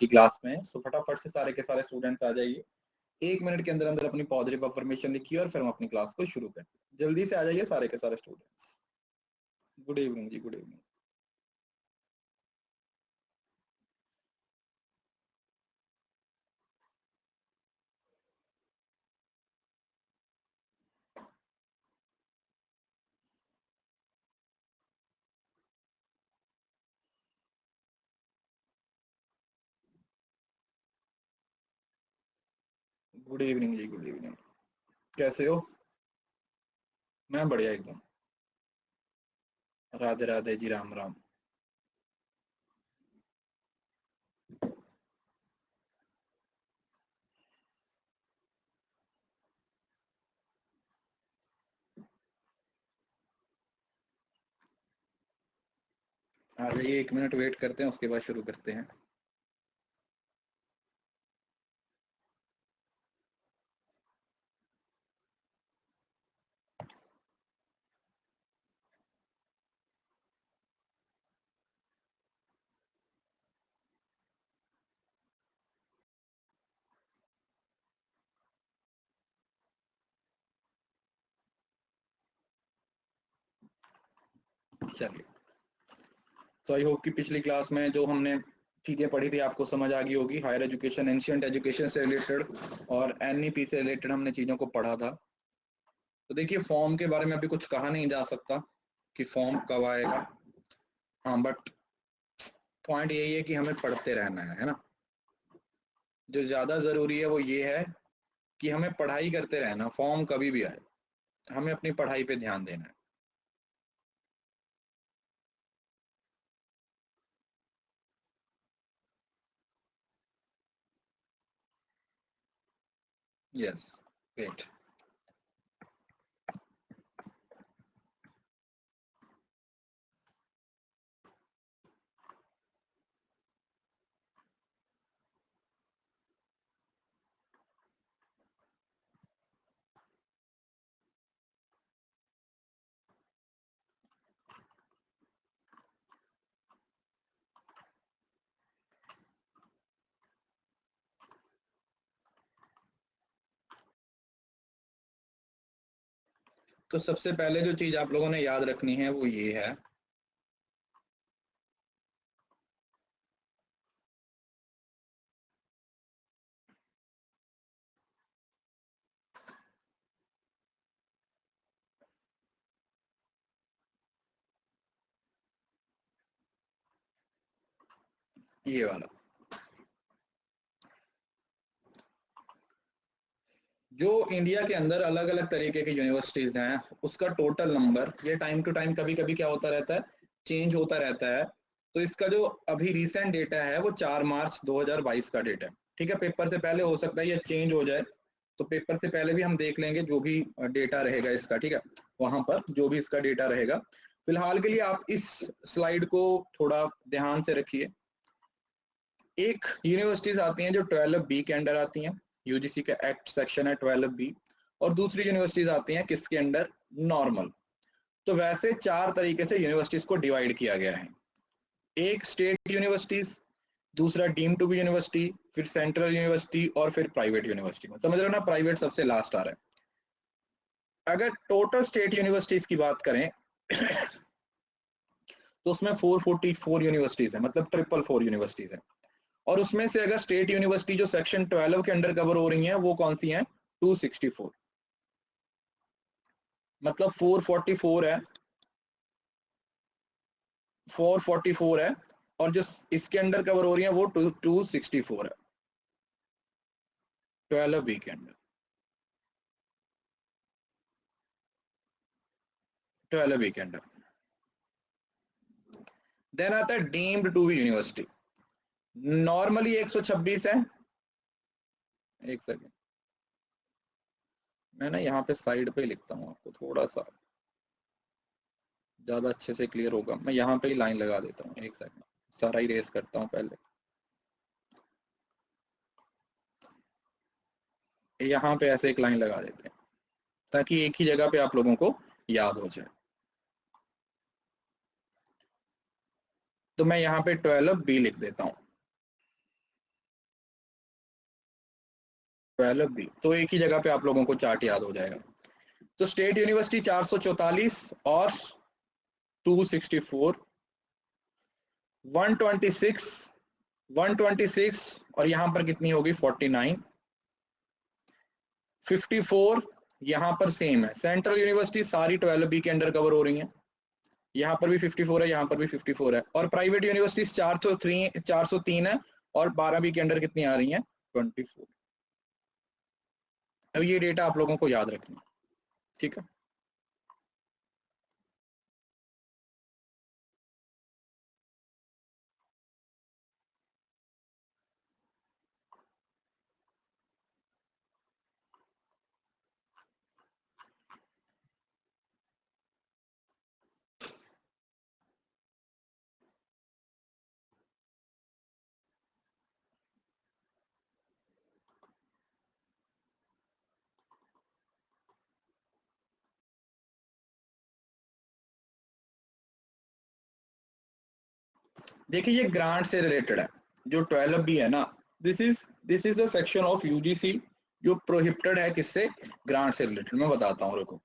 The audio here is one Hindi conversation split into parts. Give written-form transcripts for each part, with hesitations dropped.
की क्लास में। सो फटाफट से सारे के सारे स्टूडेंट्स आ जाइए, 1 मिनट के अंदर अंदर अपनी पॉजिटिव अफर्मेशन लिखिए और फिर हम अपनी क्लास को शुरू करें। जल्दी से आ जाइए सारे के सारे स्टूडेंट्स। गुड इवनिंग जी, गुड इवनिंग। गुड इवनिंग जी, गुड इवनिंग। कैसे हो? मैं बढ़िया एकदम। राधे राधे जी, राम राम। आ जाइए, 1 मिनट वेट करते हैं, उसके बाद शुरू करते हैं। चलिए, सो आई होप कि पिछली क्लास में जो हमने चीजें पढ़ी थी आपको समझ आ गई होगी। हायर एजुकेशन, एंशिएंट एजुकेशन से रिलेटेड और एनईपी से रिलेटेड हमने चीजों को पढ़ा था। तो देखिए, फॉर्म के बारे में अभी कुछ कहा नहीं जा सकता कि फॉर्म कब आएगा। हाँ, बट पॉइंट यही है कि हमें पढ़ते रहना है ना। जो ज्यादा जरूरी है वो ये है कि हमें पढ़ाई करते रहना। फॉर्म कभी भी आए, हमें अपनी पढ़ाई पे ध्यान देना है। Yes, great. तो सबसे पहले जो चीज आप लोगों ने याद रखनी है वो ये है, ये वाला। जो इंडिया के अंदर अलग अलग तरीके की यूनिवर्सिटीज हैं, उसका टोटल नंबर, ये टाइम टू टाइम कभी कभी क्या होता रहता है, चेंज होता रहता है। तो इसका जो अभी रिसेंट डेटा है वो 4 मार्च 2022 का डेटा है। ठीक है, पेपर से पहले हो सकता है ये चेंज हो जाए, तो पेपर से पहले भी हम देख लेंगे जो भी डेटा रहेगा इसका। ठीक है, वहां पर जो भी इसका डेटा रहेगा। फिलहाल के लिए आप इस स्लाइड को थोड़ा ध्यान से रखिए। एक यूनिवर्सिटीज आती हैं जो 12B के अंडर आती हैं, यूजीसी का एक्ट सेक्शन है 12B। और दूसरी यूनिवर्सिटीज आती हैं किसके अंडर, नॉर्मल। तो वैसे 4 तरीके से यूनिवर्सिटीज को डिवाइड किया गया है। एक स्टेट यूनिवर्सिटीज, दूसरा डीम टू बी यूनिवर्सिटी, फिर सेंट्रल यूनिवर्सिटी और फिर प्राइवेट यूनिवर्सिटी। समझ रहे हो ना, प्राइवेट सबसे लास्ट आ रहा है। अगर टोटल स्टेट यूनिवर्सिटीज की बात करें तो उसमें 444 यूनिवर्सिटीज है, मतलब 444 यूनिवर्सिटीज है। और उसमें से अगर स्टेट यूनिवर्सिटी जो सेक्शन 12 के अंडर कवर हो रही हैं वो कौन सी हैं, 264। मतलब 444 है, 444 है। और जो इसके अंडर कवर हो रही है वो 264 है, 12B के अंडर, 12B के अंडर। देन आता है deemed to be university. Normally 126 है। एक सेकेंड, मैं ना यहाँ पे साइड पे लिखता हूँ, आपको थोड़ा सा ज्यादा अच्छे से क्लियर होगा। मैं यहाँ पे ही लाइन लगा देता हूँ, एक सेकेंड, सारा ही रेस करता हूँ पहले। यहाँ पे ऐसे एक लाइन लगा देते हैं ताकि एक ही जगह पे आप लोगों को याद हो जाए। तो मैं यहाँ पे 12B लिख देता हूँ। 12 बी, तो एक ही जगह पे आप लोगों को चार्ट याद हो जाएगा। तो स्टेट यूनिवर्सिटी 444 और 264, 126, 126 और यहां पर कितनी होगी 49, 54, यहां पर सेम है। सेंट्रल यूनिवर्सिटी सारी 12 बी के अंडर कवर हो रही हैं, यहाँ पर भी 54 है, यहाँ पर भी 54 है। और प्राइवेट यूनिवर्सिटी 403 है और 12 बी के अंडर कितनी आ रही हैं 24। अब ये डेटा आप लोगों को याद रखना, ठीक है। देखिए ये ग्रांट से रिलेटेड है, जो 12 बी है ना, this is the section of UGC जो प्रोहिबिटेड है, किससे, ग्रांट से रिलेटेड। मैं बताता हूँ, रुको।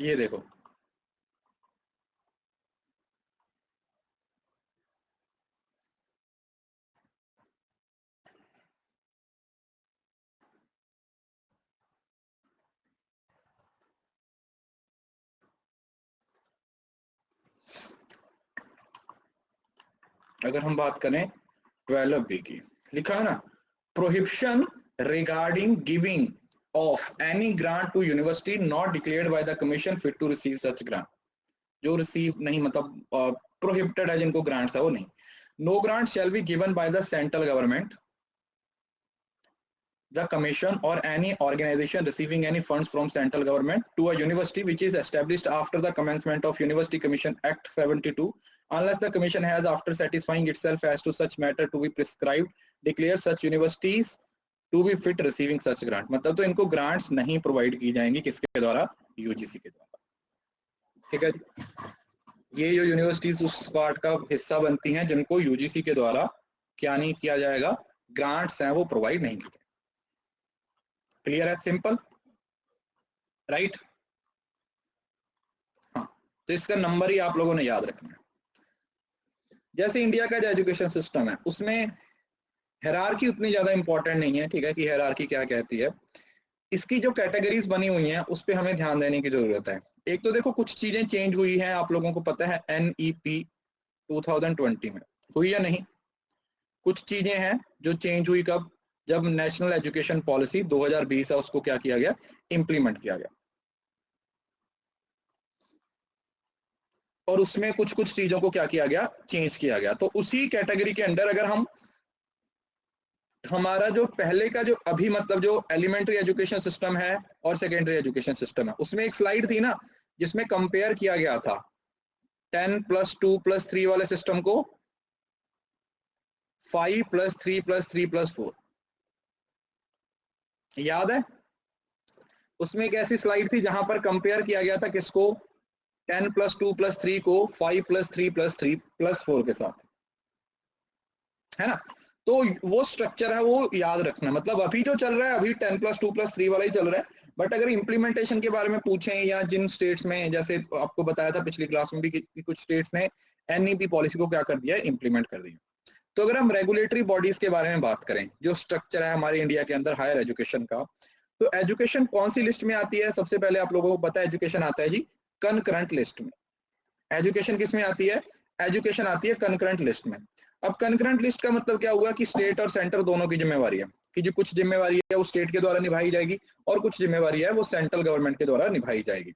ये देखो, अगर हम बात करें 12 बी की, लिखा है ना, prohibition regarding giving of any grant to university not declared by the commission fit to receive such grant. जो रिसीव नहीं, मतलब प्रोहिबिटेड है, जिनको ग्रांट्स है वो नहीं। No grant shall be given by the central government, the commission or any organization receiving any funds from central government to a university which is established after the commencement of University Commission Act 72, unless the commission has, after satisfying itself as to such matter to be prescribed, declare such universities to be fit receiving such grant। मतलब तो इनको grants नहीं provide की जाएंगी, किसके द्वारा, यूजीसी के द्वारा, ठीक है। ये जो यूनिवर्सिटीज उस पार्ट का हिस्सा बनती हैं जिनको यूजीसी के द्वारा क्या नहीं किया जाएगा, ग्रांट्स हैं वो प्रोवाइड नहीं किए। क्लियर है, सिंपल, राइट। हाँ, तो इसका नंबर ही आप लोगों ने याद रखना है। जैसे इंडिया का जो एजुकेशन सिस्टम है उसमें हायरार्की उतनी ज्यादा इंपॉर्टेंट नहीं है, ठीक है, कि हायरार्की क्या कहती है। इसकी जो कैटेगरीज बनी हुई हैं उस पर हमें ध्यान देने की जरूरत है। एक तो देखो कुछ चीजें चेंज हुई हैं, आप लोगों को पता है NEP 2020 में हुई या नहीं। कुछ चीजें हैं जो चेंज हुई कब, जब नेशनल एजुकेशन पॉलिसी 2020 है उसको क्या किया गया, इंप्लीमेंट किया गया। और उसमें कुछ कुछ चीजों को क्या किया गया, चेंज किया गया। तो उसी कैटेगरी के अंडर अगर हम, हमारा जो पहले का जो अभी मतलब जो एलिमेंट्री एजुकेशन सिस्टम है और सेकेंडरी एजुकेशन सिस्टम है, उसमें एक स्लाइड थी ना जिसमें कंपेयर किया गया था 10+2+3 वाले सिस्टम को 5+3+3+4, याद है। उसमें एक ऐसी स्लाइड थी जहां पर कंपेयर किया गया था किसको, 10+2+3 को 5+3+3+4 के साथ, है ना। तो वो स्ट्रक्चर है, वो याद रखना। मतलब अभी जो चल रहा है अभी 10+2+3 वाला ही चल रहा है, बट अगर इम्प्लीमेंटेशन के बारे में पूछें या जिन स्टेट्स में, जैसे आपको बताया था पिछली क्लास में भी कि कुछ स्टेट्स ने NEP पॉलिसी को क्या कर दिया है, इम्प्लीमेंट कर दिया। तो अगर हम रेगुलेटरी बॉडीज के बारे में बात करें, जो स्ट्रक्चर है हमारे इंडिया के अंदर हायर एजुकेशन का, तो एजुकेशन कौन सी लिस्ट में आती है, सबसे पहले आप लोगों को पता है एजुकेशन आता है जी कनकरेंट लिस्ट में। एजुकेशन किस में आती है, एजुकेशन आती है कनकरेंट लिस्ट में। अब कनकरेंट लिस्ट का मतलब क्या हुआ कि स्टेट और सेंटर दोनों की जिम्मेवारी है, कि जो कुछ जिम्मेवारी है वो स्टेट के द्वारा निभाई जाएगी और कुछ जिम्मेवारी है वो सेंट्रल गवर्नमेंट के द्वारा निभाई जाएगी।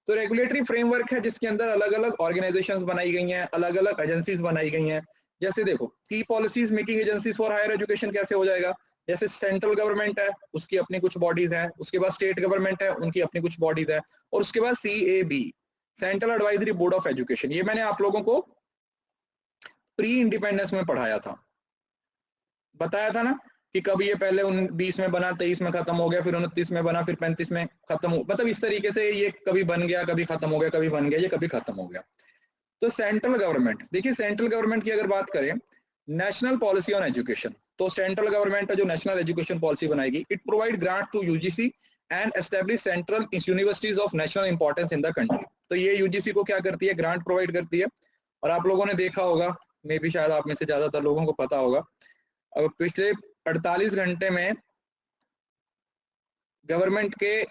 तो रेगुलेटरी फ्रेमवर्क है जिसके अंदर अलग अलग ऑर्गेनाइजेशंस बनाई गई हैं, अलग अलग एजेंसीज बनाई गई हैं। जैसे देखो, की policies making agencies for higher education कैसे हो जाएगा, जैसे सेंट्रल गवर्नमेंट है उसकी अपनी कुछ बॉडीज है, उसके बाद स्टेट गवर्नमेंट है उनकी अपनी कुछ बॉडीज है, और उसके बाद CAB, central advisory board of education. ये मैंने आप लोगों को प्री इंडिपेंडेंस में पढ़ाया था। बताया था ना कि कब ये पहले 20 में बना, 23 में खत्म हो गया, फिर 29 में बना, फिर 35 में खत्म हो, मतलब इस तरीके से ये कभी बन गया, कभी खत्म हो गया, कभी बन गया, ये कभी खत्म हो गया। तो सेंट्रल गवर्नमेंट, देखिए सेंट्रल गवर्नमेंट की अगर बात करें, नेशनल पॉलिसी ऑन एजुकेशन, तो सेंट्रल गवर्नमेंट जो नेशनल एजुकेशन पॉलिसी बनाएगी, it provide grant to UGC and establish central universities of national importance in the country. तो ये यूजीसी को क्या करती है, ग्रांट प्रोवाइड करती है। और आप लोगों ने देखा होगा, मे भी शायद आप में से ज्यादातर लोगों को पता होगा, अब पिछले 48 घंटे में गवर्नमेंट के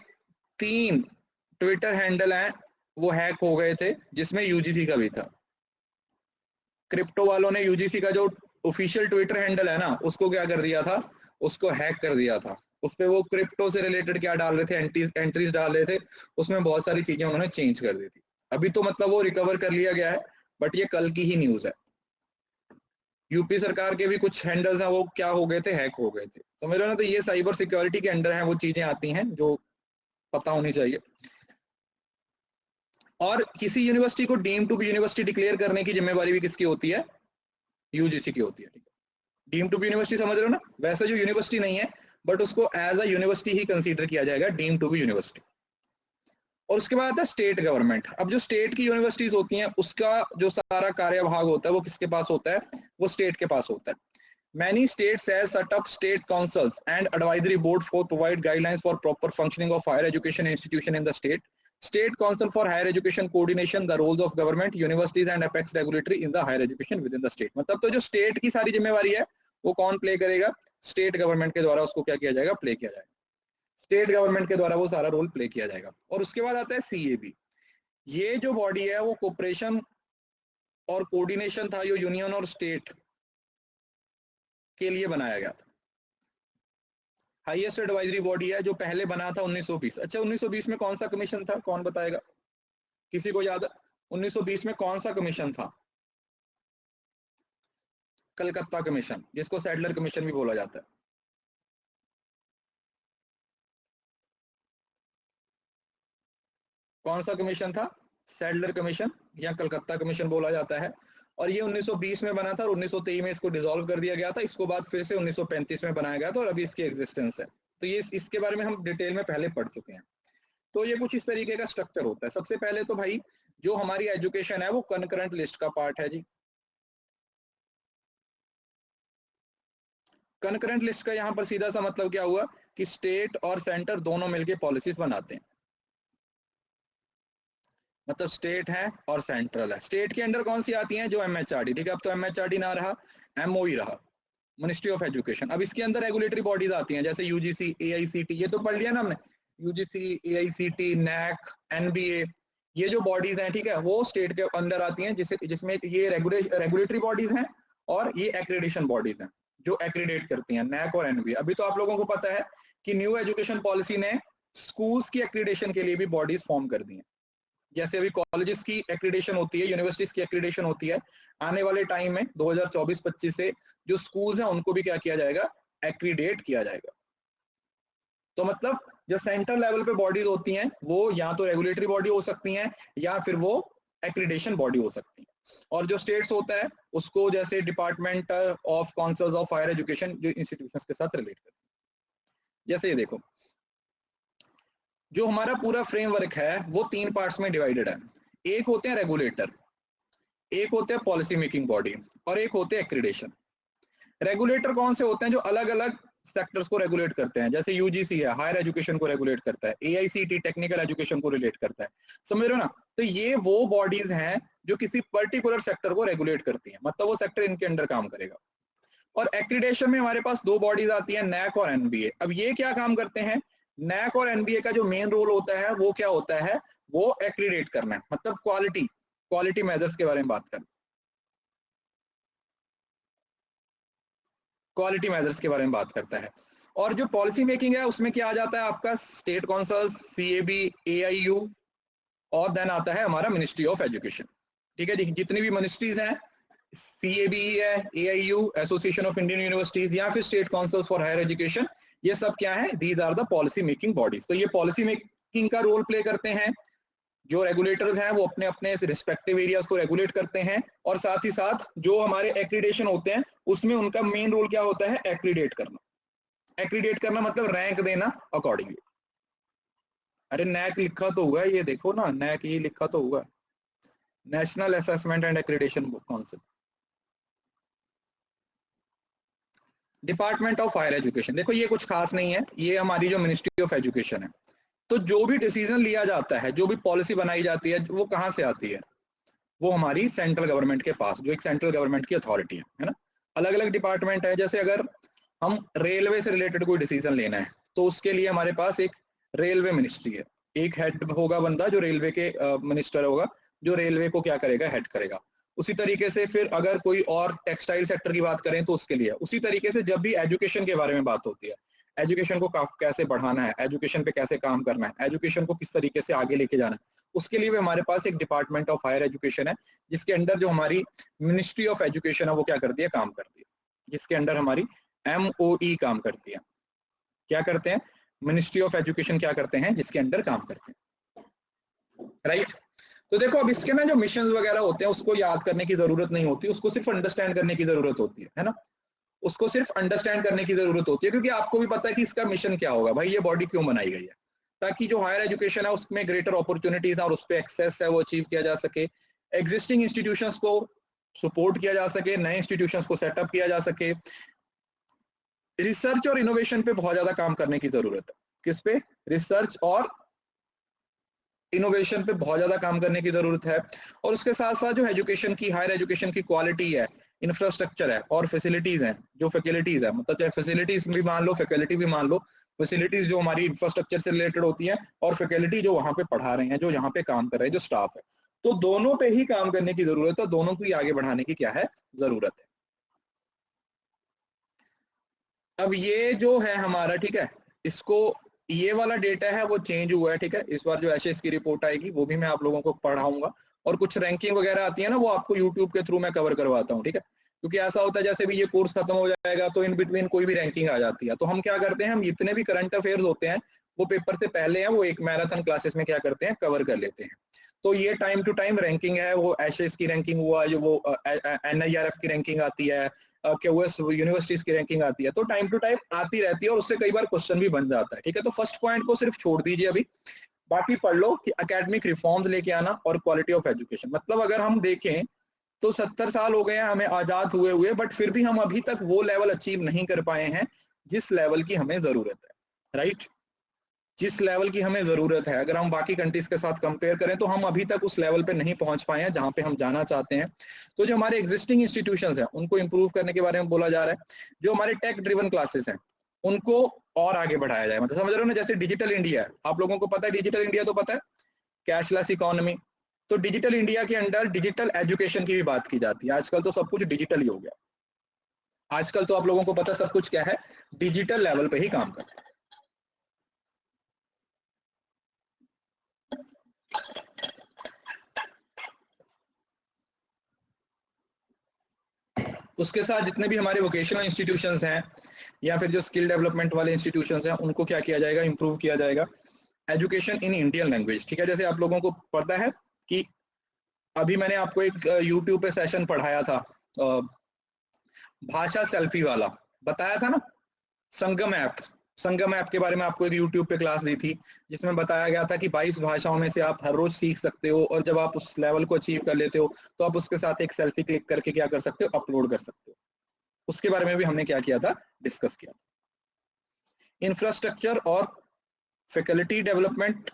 3 ट्विटर हैंडल हैं वो हैक हो गए थे, जिसमें यूजीसी का भी था। क्रिप्टो वालों ने यूजीसी का जो ऑफिशियल ट्विटर हैंडल है ना, उसको क्या कर दिया था, उसको हैक कर दिया था। उस पे वो क्रिप्टो से रिलेटेड क्या डाल रहे थे, एंट्रीज डाल रहे थे, उसमें बहुत सारी चीजें उन्होंने चेंज कर दी थी। अभी तो मतलब वो रिकवर कर लिया गया है, बट ये कल की ही न्यूज है। यूपी सरकार के भी कुछ हैंडल्स हैं वो क्या हो गए थे, हैक हो गए थे, समझ रहे हो ना। तो ये साइबर सिक्योरिटी के अंडर है वो चीजें आती हैं जो पता होनी चाहिए। और किसी यूनिवर्सिटी को deem to be university declare करने की जिम्मेवारी भी किसकी होती है, यूजीसी की होती है। ठीक है, डीम टू बी यूनिवर्सिटी समझ रहे हो ना, वैसे जो यूनिवर्सिटी नहीं है बट उसको एज अ यूनिवर्सिटी ही कंसीडर किया जाएगा, डीम टू बी यूनिवर्सिटी। और उसके बाद आता है स्टेट गवर्नमेंट। अब जो स्टेट की यूनिवर्सिटीज होती हैं उसका जो सारा कार्यभाग होता है वो किसके पास होता है, वो स्टेट के पास होता है। Many states has set up state councils and advisory boards for provide guidelines for proper functioning of higher education institution in the state. State Council for Higher Education coordination the roles of government, universities and apex regulatory in the higher education within the state. मतलब तो जो स्टेट की सारी जिम्मेवारी है वो कौन प्ले करेगा, स्टेट गवर्नमेंट के द्वारा उसको क्या किया जाएगा, प्ले किया जाएगा। स्टेट गवर्नमेंट के द्वारा वो सारा रोल प्ले किया जाएगा। और उसके बाद आता है सीएबी। ये जो बॉडी है वो कोऑपरेशन और कोऑर्डिनेशन था, जो यूनियन और स्टेट के लिए बनाया गया था। हाईएस्ट एडवाइजरी बॉडी है, जो पहले बना था 1920। अच्छा 1920 में कौन सा कमीशन था, कौन बताएगा, किसी को याद है 1920 में कौन सा कमीशन था? कलकत्ता कमीशन, जिसको सैडलर कमीशन भी बोला जाता है। कौन सा कमीशन था, सैडलर कमीशन या कलकत्ता कमीशन बोला जाता है। और ये 1920 में बना था और 1923 में इसको डिसॉल्व कर दिया गया था। इसको बाद फिर से 1935 में बनाया गया था और अभी इसकी एग्जिस्टेंस है। तो ये इसके बारे में हम डिटेल में पहले पढ़ चुके हैं। तो ये कुछ इस तरीके का स्ट्रक्चर होता है। सबसे पहले तो भाई जो हमारी एजुकेशन है वो कनकरेंट लिस्ट का पार्ट है जी। कनकरेंट लिस्ट का यहाँ पर सीधा सा मतलब क्या हुआ कि स्टेट और सेंटर दोनों मिलकर पॉलिसीज बनाते हैं। मतलब स्टेट है और सेंट्रल है। स्टेट के अंडर कौन सी आती हैं, जो एमएचआरडी। ठीक है, अब तो एमएचआरडी ना रहा, एमओई रहा, मिनिस्ट्री ऑफ एजुकेशन। अब इसके अंदर रेगुलेटरी बॉडीज आती हैं, जैसे यूजीसी, एआईसीटी, ये तो पढ़ लिया ना हमने, यूजीसी, एआईसीटी, नैक, एनबीए, ये जो बॉडीज हैं, ठीक है, वो स्टेट के अंदर आती हैं, जिसमें ये रेगुलेटरी बॉडीज हैं और ये एक्रेडिशन बॉडीज हैं जो एक्रेडिट करती हैं, नैक और एनबीए। अभी तो आप लोगों को पता है कि न्यू एजुकेशन पॉलिसी ने स्कूल्स की एक्रेडिशन के लिए भी बॉडीज फॉर्म कर दी हैं। जैसे अभी कॉलेजेस की एक्रेडिशन होती है, यूनिवर्सिटीज की एक्रेडिशन होती है, आने वाले टाइम में 2024-25 से जो स्कूल्स हैं उनको भी क्या किया जाएगा, एक्रीडेट किया जाएगा। तो मतलब जो सेंट्रल लेवल पे बॉडीज होती हैं वो या तो रेगुलेटरी बॉडी हो सकती हैं या फिर वो एक्रीडेशन बॉडी हो सकती है। और जो स्टेट्स होता है उसको जैसे department of councils of higher education जो इंस्टीट्यूशंस के साथ रिलेट करती है। जैसे ये देखो, जो हमारा पूरा फ्रेमवर्क है वो 3 पार्ट्स में डिवाइडेड है। एक होते हैं रेगुलेटर, एक होते हैं पॉलिसी मेकिंग बॉडी और एक होते हैं एक्रीडेशन। रेगुलेटर कौन से होते हैं, जो अलग अलग सेक्टर्स को रेगुलेट करते हैं। जैसे यूजीसी है, हायर एजुकेशन को रेगुलेट करता है, एआईसीटी टेक्निकल एजुकेशन को रिलेट करता है, समझ रहे हो ना। तो ये वो बॉडीज हैं जो किसी पर्टिकुलर सेक्टर को रेगुलेट करती हैं, मतलब वो सेक्टर इनके अंडर काम करेगा। और एक्रीडेशन में हमारे पास 2 बॉडीज आती हैं, नैक और एनबीए। अब ये क्या काम करते हैं, नैक और एनबीए का जो मेन रोल होता है वो क्या होता है, वो एक्रीडेट करना है, मतलब क्वालिटी मेजर्स के बारे में बात करना, क्वालिटी मेजर्स के बारे में बात करता है। और जो पॉलिसी मेकिंग है उसमें क्या आ जाता है आपका, स्टेट काउंसिल, सीएबी, एआईयू और देन आता है हमारा मिनिस्ट्री ऑफ एजुकेशन। ठीक है जी, जितनी भी मिनिस्ट्रीज हैं, सीएबी है, AIU, association of Indian universities या फिर state councils for higher education, ये सब क्या है, these are the policy making bodies. तो ये पॉलिसी मेकिंग का रोल प्ले करते हैं। जो रेगुलेटर्स हैं वो अपने अपने रिस्पेक्टिव एरियाज को रेगुलेट करते हैं और साथ ही साथ जो हमारे एक्रीडेशन होते हैं उसमें उनका मेन रोल क्या होता है, एक्रीडेट करना। एक्रीडेट करना मतलब रैंक देना अकॉर्डिंगली। अरे नैक लिखा तो हुआ है, ये देखो ना, नैक ये लिखा तो हुआ, national assessment and accreditation council. Department of higher education, देखो ये कुछ खास नहीं है, ये हमारी जो मिनिस्ट्री ऑफ एजुकेशन है। तो जो भी डिसीजन लिया जाता है, जो भी पॉलिसी बनाई जाती है, वो कहाँ से आती है, वो हमारी सेंट्रल गवर्नमेंट के पास, जो एक सेंट्रल गवर्नमेंट की अथॉरिटी है ना। अलग अलग डिपार्टमेंट है, जैसे अगर हम रेलवे से रिलेटेड कोई डिसीजन लेना है तो उसके लिए हमारे पास एक रेलवे मिनिस्ट्री है, एक हेड होगा बंदा जो रेलवे के मिनिस्टर होगा, जो रेलवे को क्या करेगा, हेड करेगा। उसी तरीके से फिर अगर कोई और टेक्सटाइल सेक्टर की बात करें तो उसके लिए, उसी तरीके से जब भी एजुकेशन के बारे में बात होती है, एजुकेशन को कैसे बढ़ाना है, एजुकेशन पे कैसे काम करना है, एजुकेशन को किस तरीके से आगे लेके जाना है, उसके लिए भी हमारे पास एक डिपार्टमेंट ऑफ हायर एजुकेशन है, जिसके अंडर जो हमारी मिनिस्ट्री ऑफ एजुकेशन है वो क्या करती है, काम करती है, जिसके अंडर हमारी MOE काम करती है। क्या करते हैं, मिनिस्ट्री ऑफ एजुकेशन क्या करते हैं, जिसके अंडर काम करते हैं, राइट। तो देखो अब इसके ना जो मिशन वगैरह होते हैं उसको याद करने की जरूरत नहीं होती, उसको सिर्फ अंडरस्टैंड करने की जरूरत होती है ना, उसको सिर्फ अंडरस्टैंड करने की जरूरत होती है, क्योंकि आपको भी पता है कि इसका मिशन क्या होगा, भाई ये बॉडी क्यों बनाई गई है, ताकि जो हायर एजुकेशन है उसमें ग्रेटर अपॉर्चुनिटीज और उस पर एक्सेस है वो अचीव किया जा सके, एग्जिस्टिंग इंस्टीट्यूशंस को सपोर्ट किया जा सके, नए इंस्टीट्यूशंस को सेटअप किया जा सके। रिसर्च और इनोवेशन पे बहुत ज्यादा काम करने की जरूरत है, किस पे, रिसर्च और इनोवेशन पे बहुत ज्यादा काम करने की जरूरत है। और उसके साथ साथ जो एजुकेशन की, हायर एजुकेशन की क्वालिटी है, इंफ्रास्ट्रक्चर है और फैसिलिटीज हैं, जो फैसिलिटीज है, मतलब चाहे फैसिलिटीज भी मान लो, फैकल्टी भी मान लो, फैसिलिटीज जो हमारी इंफ्रास्ट्रक्चर से रिलेटेड होती है और फैकल्टी जो वहां पे पढ़ा रहे हैं, जो यहाँ पे काम कर रहे हैं, जो स्टाफ है, तो दोनों पे ही काम करने की जरूरत है, दोनों को ही आगे बढ़ाने की क्या है, जरूरत है। अब ये जो है हमारा, ठीक है, इसको, ये वाला डेटा है वो चेंज हुआ है, ठीक है, इस बार जो एशेस की रिपोर्ट आएगी वो भी मैं आप लोगों को पढ़ाऊंगा, और कुछ रैंकिंग वगैरह आती है ना वो आपको यूट्यूब के थ्रू मैं कवर करवाता हूँ, ठीक है, क्योंकि ऐसा होता है जैसे भी ये कोर्स खत्म हो जाएगा तो इन बिटवीन कोई भी रैंकिंग आ जाती है, तो हम क्या करते हैं, हम जितने भी करंट अफेयर्स होते हैं वो पेपर से पहले हैं, वो एक मैराथन क्लासेस में क्या करते हैं, कवर कर लेते हैं। तो ये टाइम टू टाइम रैंकिंग है, वो एशेस की रैंकिंग हुआ, जो वो NIRF की रैंकिंग आती है, QS यूनिवर्सिटीज की रैंकिंग आती है, तो टाइम टू टाइम आती रहती है और उससे कई बार क्वेश्चन भी बन जाता है, ठीक है। तो फर्स्ट पॉइंट को सिर्फ छोड़ दीजिए अभी, बाकी पढ़ लो कि एकेडमिक रिफॉर्म्स लेके आना और क्वालिटी ऑफ एजुकेशन। मतलब अगर हम देखें तो 70 साल हो गए हैं हमें आजाद हुए हुए, बट फिर भी हम अभी तक वो लेवल अचीव नहीं कर पाए हैं जिस लेवल की हमें जरूरत है, राइट, जिस लेवल की हमें जरूरत है। अगर हम बाकी कंट्रीज के साथ कंपेयर करें तो हम अभी तक उस लेवल पे नहीं पहुंच पाए हैं जहां पे हम जाना चाहते हैं। तो जो हमारे एग्जिस्टिंग इंस्टीट्यूशंस हैं उनको इंप्रूव करने के बारे में बोला जा रहा है, जो हमारे टेक ड्रिवन क्लासेस हैं उनको और आगे बढ़ाया जाए। मतलब समझ रहे हो ना, जैसे डिजिटल इंडिया है, आप लोगों को पता है डिजिटल इंडिया, तो पता है कैशलेस इकोनॉमी, तो डिजिटल इंडिया के अंडर डिजिटल एजुकेशन की भी बात की जाती है। आजकल तो सब कुछ डिजिटल ही हो गया, आजकल तो आप लोगों को पता सब कुछ क्या है, डिजिटल लेवल पे ही काम करता है। उसके साथ जितने भी हमारे वोकेशनल इंस्टीट्यूशंस हैं या फिर जो स्किल डेवलपमेंट वाले इंस्टीट्यूशंस हैं उनको क्या किया जाएगा, इंप्रूव किया जाएगा। एजुकेशन इन इंडियन लैंग्वेज, ठीक है, जैसे आप लोगों को पता है कि अभी मैंने आपको एक यूट्यूब पे सेशन पढ़ाया था, भाषा सेल्फी वाला बताया था ना, संगम ऐप, संगम ऐप के बारे में आपको एक यूट्यूब पे क्लास दी थी जिसमें बताया गया था कि 22 भाषाओं में से आप हर रोज सीख सकते हो, और जब आप उस लेवल को अचीव कर लेते हो तो आप उसके साथ एक सेल्फी क्लिक करके क्या कर सकते हो, अपलोड कर सकते हो। उसके बारे में भी हमने क्या किया था, डिस्कस किया। इंफ्रास्ट्रक्चर और faculty development,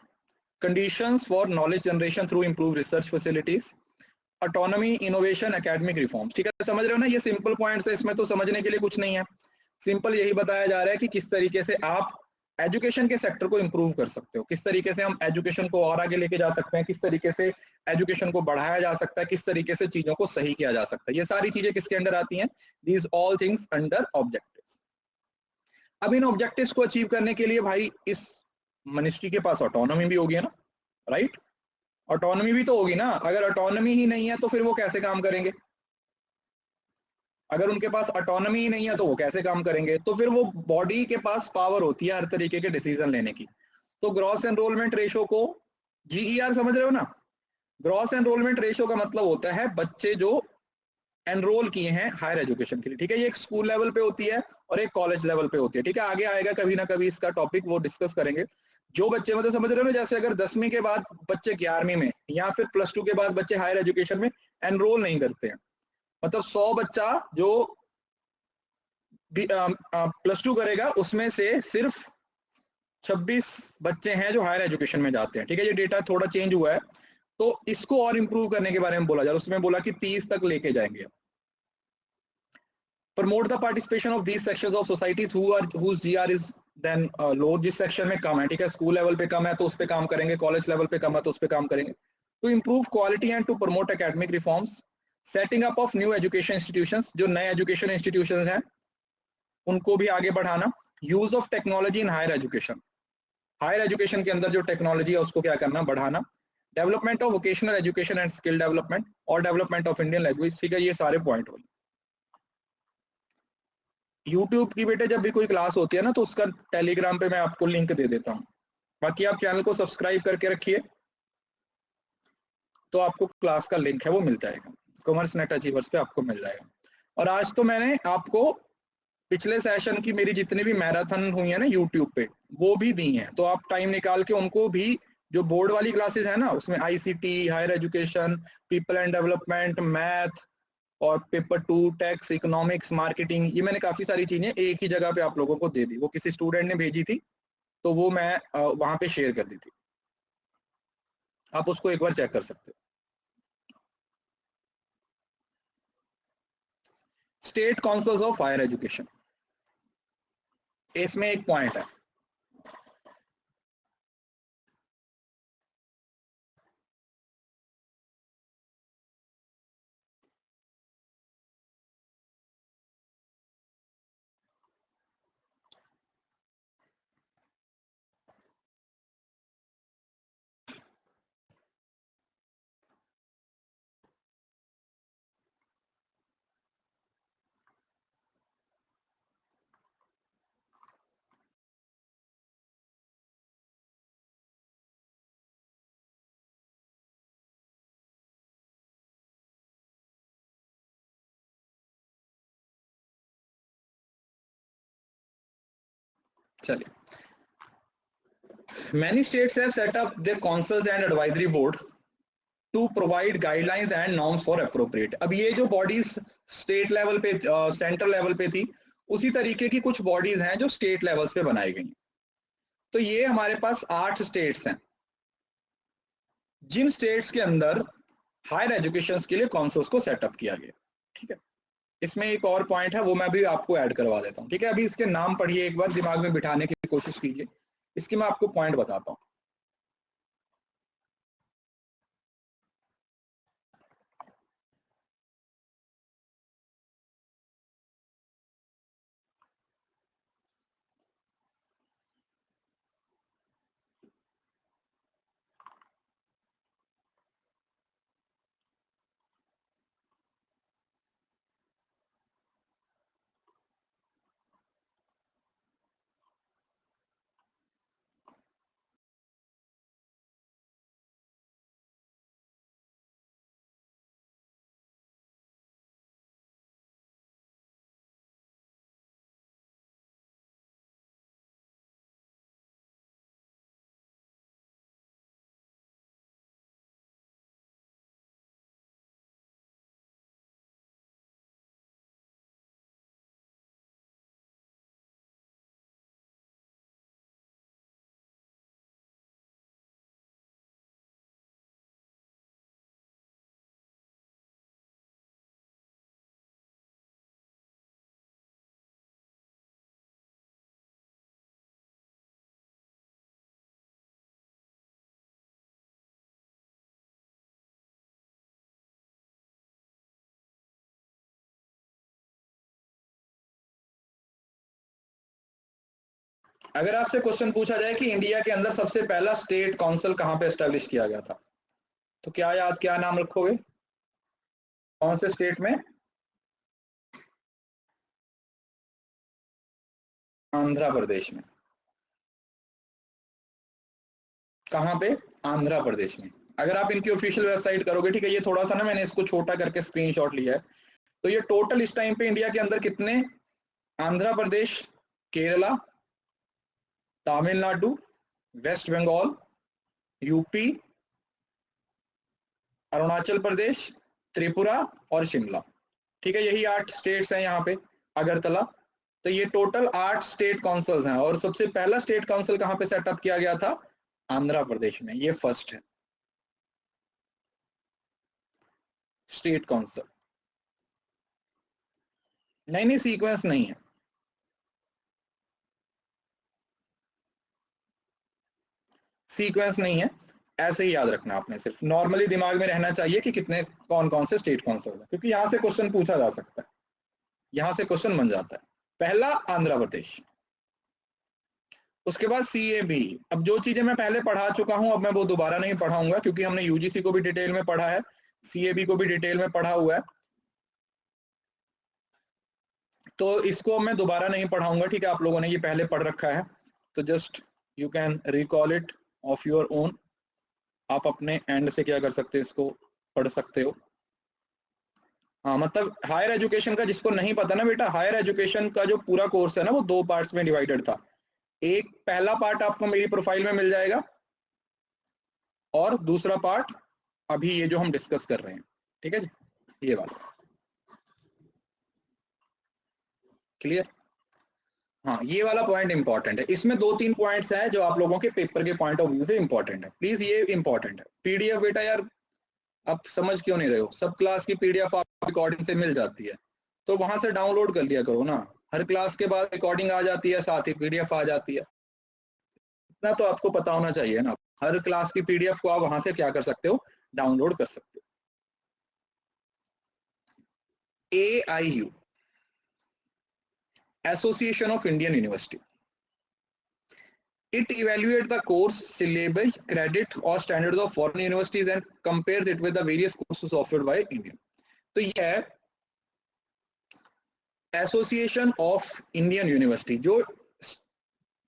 conditions for knowledge generation through improve research facilities, autonomy, innovation, academic reforms, ठीक है, समझ रहे हो ना, ये सिंपल पॉइंट्स है, इसमें तो समझने के लिए कुछ नहीं है, सिंपल यही बताया जा रहा है कि किस तरीके से आप एजुकेशन के सेक्टर को इंप्रूव कर सकते हो, किस तरीके से हम एजुकेशन को और आगे लेके जा सकते हैं, किस तरीके से एजुकेशन को बढ़ाया जा सकता है, किस तरीके से चीजों को सही किया जा सकता है। ये सारी चीजें किसके अंडर आती हैं, these all things under objectives. अब इन ऑब्जेक्टिव्स को अचीव करने के लिए भाई इस मिनिस्ट्री के पास ऑटोनॉमी भी होगी ना, राइट, ऑटोनॉमी भी तो होगी ना। अगर ऑटोनॉमी ही नहीं है तो फिर वो कैसे काम करेंगे, अगर उनके पास ऑटोनॉमी ही नहीं है तो वो कैसे काम करेंगे, तो फिर वो बॉडी के पास पावर होती है हर तरीके के डिसीजन लेने की। तो ग्रॉस एनरोलमेंट रेशो को GER समझ रहे हो ना, ग्रॉस एनरोलमेंट रेशो का मतलब होता है बच्चे जो एनरोल किए हैं हायर एजुकेशन के लिए, ठीक है। ये एक स्कूल लेवल पे होती है और एक कॉलेज लेवल पे होती है, ठीक है। आगे आएगा कभी ना कभी इसका टॉपिक, वो डिस्कस करेंगे। जो बच्चे मतलब समझ रहे हो ना, जैसे अगर 10वीं के बाद बच्चे 11वीं में या फिर +2 के बाद बच्चे हायर एजुकेशन में एनरोल नहीं करते हैं, मतलब 100 बच्चा जो +2 करेगा उसमें से सिर्फ 26 बच्चे हैं जो हायर एजुकेशन में जाते हैं, ठीक है। ये डेटा थोड़ा चेंज हुआ है, तो इसको और इंप्रूव करने के बारे में बोला जा रहा है। उसमें बोला कि 30 तक लेके जाएंगे। Promote the participation of these sections of societies whose GR is then लो, जिस सेक्शन में कम है, ठीक है, स्कूल लेवल पे कम है तो उस पे काम करेंगे, कॉलेज लेवल पे कम है तो उस पे काम करेंगे। To improve quality and to promote academic reforms, setting up of new education institutions, जो नए एजुकेशन इंस्टीट्यूशंस हैं उनको भी आगे बढ़ाना। Use of technology in higher education, higher education के अंदर जो टेक्नोलॉजी है उसको क्या करना, बढ़ाना। Development of vocational education and skill development और डेवलपमेंट ऑफ इंडियन लैंग्वेज, ठीक है। ये सारे पॉइंट हुए। यूट्यूब की बेटे जब भी कोई क्लास होती है ना, तो उसका टेलीग्राम पे मैं आपको लिंक दे देता हूँ। बाकी आप चैनल को सब्सक्राइब करके रखिए, तो आपको क्लास का लिंक है वो मिल जाएगा, कॉमर्स नेट अचीवर्स पे आपको मिल जाएगा। और आज तो मैंने आपको पिछले सेशन की मेरी जितनी भी मैराथन हुई है ना यूट्यूब पे, वो भी दी हैं, तो आप टाइम निकाल के उनको भी, जो बोर्ड वाली क्लासेस है ना उसमें ICT, higher education, people and development, math और पेपर 2, टैक्स, इकोनॉमिक्स, मार्केटिंग, ये मैंने काफी सारी चीजें एक ही जगह पे आप लोगों को दे दी। वो किसी स्टूडेंट ने भेजी थी तो वो मैं वहां पे शेयर कर दी थी, आप उसको एक बार चेक कर सकते हो। State councils of higher education, इसमें एक पॉइंट है, चलिए। Many states have set up their councils and advisory board to provide guidelines and norms for appropriate। अब ये जो बॉडीज स्टेट लेवल पे, सेंट्रल लेवल पे थी, उसी तरीके की कुछ बॉडीज हैं जो स्टेट लेवल्स पे बनाई गई। तो ये हमारे पास 8 स्टेट्स हैं जिन स्टेट्स के अंदर हायर एजुकेशन के लिए काउंसिल्स को सेटअप किया गया, ठीक है। इसमें एक और पॉइंट है, वो मैं भी आपको ऐड करवा देता हूँ, ठीक है। अभी इसके नाम पढ़िए, एक बार दिमाग में बिठाने की कोशिश कीजिए, इसकी मैं आपको पॉइंट बताता हूँ। अगर आपसे क्वेश्चन पूछा जाए कि इंडिया के अंदर सबसे पहला स्टेट काउंसिल कहाँ पे एस्टेब्लिश किया गया था, तो क्या नाम रखोगे, कौन से स्टेट में? आंध्र प्रदेश में। कहाँ पे? आंध्र प्रदेश में। अगर आप इनकी ऑफिशियल वेबसाइट करोगे, ठीक है, ये थोड़ा सा ना मैंने इसको छोटा करके स्क्रीनशॉट लिया है, तो ये टोटल इस टाइम पे इंडिया के अंदर कितने, आंध्र प्रदेश, केरला, तमिलनाडु, वेस्ट बंगाल, यूपी, अरुणाचल प्रदेश, त्रिपुरा और शिमला, ठीक है, यही 8 स्टेट्स हैं यहाँ पे, अगरतला। तो ये टोटल 8 स्टेट काउंसिल्स हैं। और सबसे पहला स्टेट काउंसिल कहाँ पे सेटअप किया गया था, आंध्र प्रदेश में, ये फर्स्ट है स्टेट काउंसिल। नहीं, सीक्वेंस नहीं है, सीक्वेंस नहीं है, ऐसे ही याद रखना आपने, सिर्फ नॉर्मली दिमाग में रहना चाहिए कि कितने कौन कौन से स्टेट काउंसिल है, क्योंकि यहां से क्वेश्चन पूछा जा सकता है, यहां से क्वेश्चन बन जाता है। पहला आंध्र प्रदेश, उसके बाद CAB। अब जो चीजें मैं पहले पढ़ा चुका हूं अब मैं वो दोबारा नहीं पढ़ाऊंगा, क्योंकि हमने UGC को भी डिटेल में पढ़ा है, CAB को भी डिटेल में पढ़ा हुआ है, तो इसको मैं दोबारा नहीं पढ़ाऊंगा, ठीक है, आप लोगों ने ये पहले पढ़ रखा है, तो just you can recall it of your own, आप अपने एंड से क्या कर सकते हो, इसको पढ़ सकते हो। हाँ, मतलब हायर एजुकेशन का जिसको नहीं पता ना बेटा, हायर एजुकेशन का जो पूरा कोर्स है ना वो 2 पार्ट्स में डिवाइडेड था। एक पहला पार्ट आपको मेरी प्रोफाइल में मिल जाएगा, और दूसरा पार्ट अभी ये जो हम डिस्कस कर रहे हैं, ठीक है जी, ये वाला क्लियर। हाँ, ये वाला पॉइंट इंपॉर्टेंट है, इसमें 2-3 पॉइंट्स हैं जो आप लोगों के पेपर के पॉइंट ऑफ व्यू से इंपॉर्टेंट है, प्लीज ये इंपॉर्टेंट है। PDF बेटा यार आप समझ क्यों नहीं रहे हो, सब क्लास की PDF आप रिकॉर्डिंग से मिल जाती है, तो वहां से डाउनलोड कर लिया करो ना, हर क्लास के बाद रिकॉर्डिंग आ जाती है, साथ ही PDF आ जाती है, इतना तो आपको पता होना चाहिए ना। हर क्लास की PDF को आप वहां से क्या कर सकते हो, डाउनलोड कर सकते हो। AIU, Association of Indian University, it evaluates the course syllabus, credit or standards of foreign universities and compares it with the various courses offered by Indian। तो ये है एसोसिएशन ऑफ इंडियन यूनिवर्सिटी, जो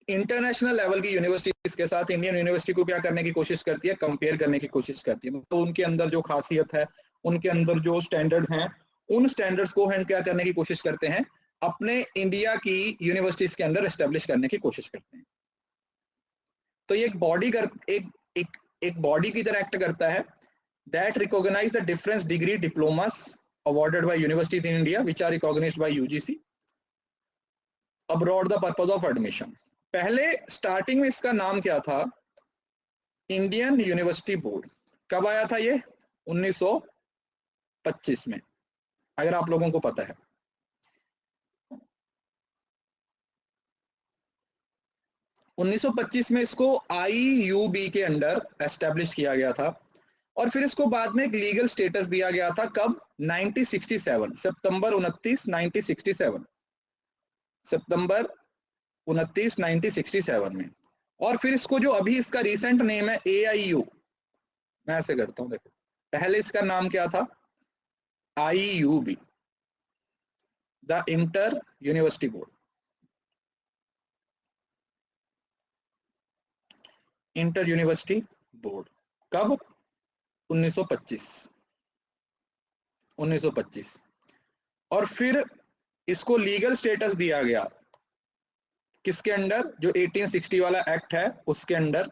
इंटरनेशनल लेवल की यूनिवर्सिटीज के साथ इंडियन यूनिवर्सिटी को क्या करने की कोशिश करती है, कंपेयर करने की कोशिश करती है, तो उनके अंदर जो खासियत है, उनके अंदर जो स्टैंडर्ड हैं, उन स्टैंडर्ड्स को हम क्या करने की कोशिश करते हैं, अपने इंडिया की यूनिवर्सिटीज के अंदर एस्टेब्लिश करने की कोशिश करते हैं। तो ये एक बॉडी एक बॉडी की तरह एक्ट करता है, that recognise the difference degree diplomas awarded by universities in India which are recognized by UGC abroad the purpose of admission। पहले स्टार्टिंग में इसका नाम क्या था, इंडियन यूनिवर्सिटी बोर्ड। कब आया था ये, 1925 में, अगर आप लोगों को पता है। उन्नीस में इसको IUB के अंडर एस्टेब्लिश किया गया था, और फिर इसको बाद में एक लीगल स्टेटस दिया गया था, कब, 1967, सितंबर 29, 1967, सितंबर 29, 1967 में। और फिर इसको जो अभी इसका रिसेंट नेम है AIU, मैं ऐसे करता हूं देखो, पहले इसका नाम क्या था, IUB, the inter university board, inter university board, कब, 1925। और फिर इसको लीगल स्टेटस दिया गया किसके अंडर, जो 1860 वाला एक्ट है उसके अंडर,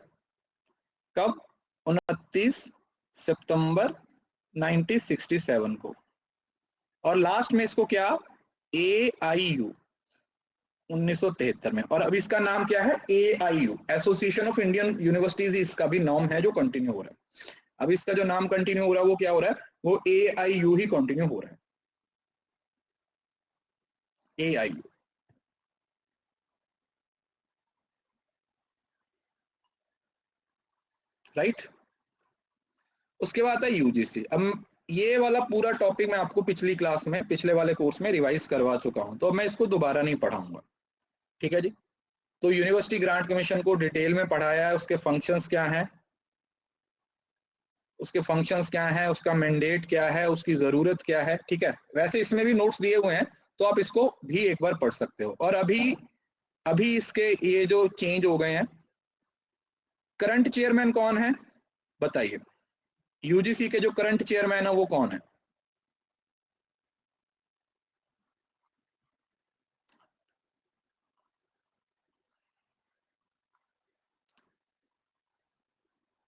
कब, 29 सितंबर 1967 को। और लास्ट में इसको क्या, AIU 1973 में। और अब इसका नाम क्या है, AIU, association of Indian universities, इसका भी नाम है जो कंटिन्यू हो रहा है। अब इसका जो नाम कंटिन्यू हो रहा है वो क्या हो रहा है, वो AIU ही कंटिन्यू हो रहा है, AIU। राइट, उसके बाद है UGC। अब ये वाला पूरा टॉपिक मैं आपको पिछली क्लास में, पिछले वाले कोर्स में रिवाइज करवा चुका हूं, तो मैं इसको दोबारा नहीं पढ़ाऊंगा, ठीक है जी। तो यूनिवर्सिटी ग्रांट कमीशन को डिटेल में पढ़ाया है, उसके फंक्शंस क्या हैं, उसका मैंडेट क्या है, उसकी जरूरत क्या है, ठीक है। वैसे इसमें भी नोट्स दिए हुए हैं, तो आप इसको भी एक बार पढ़ सकते हो। और अभी इसके ये जो चेंज हो गए हैं, करंट चेयरमैन कौन है बताइए, UGC के जो करंट चेयरमैन है वो कौन है,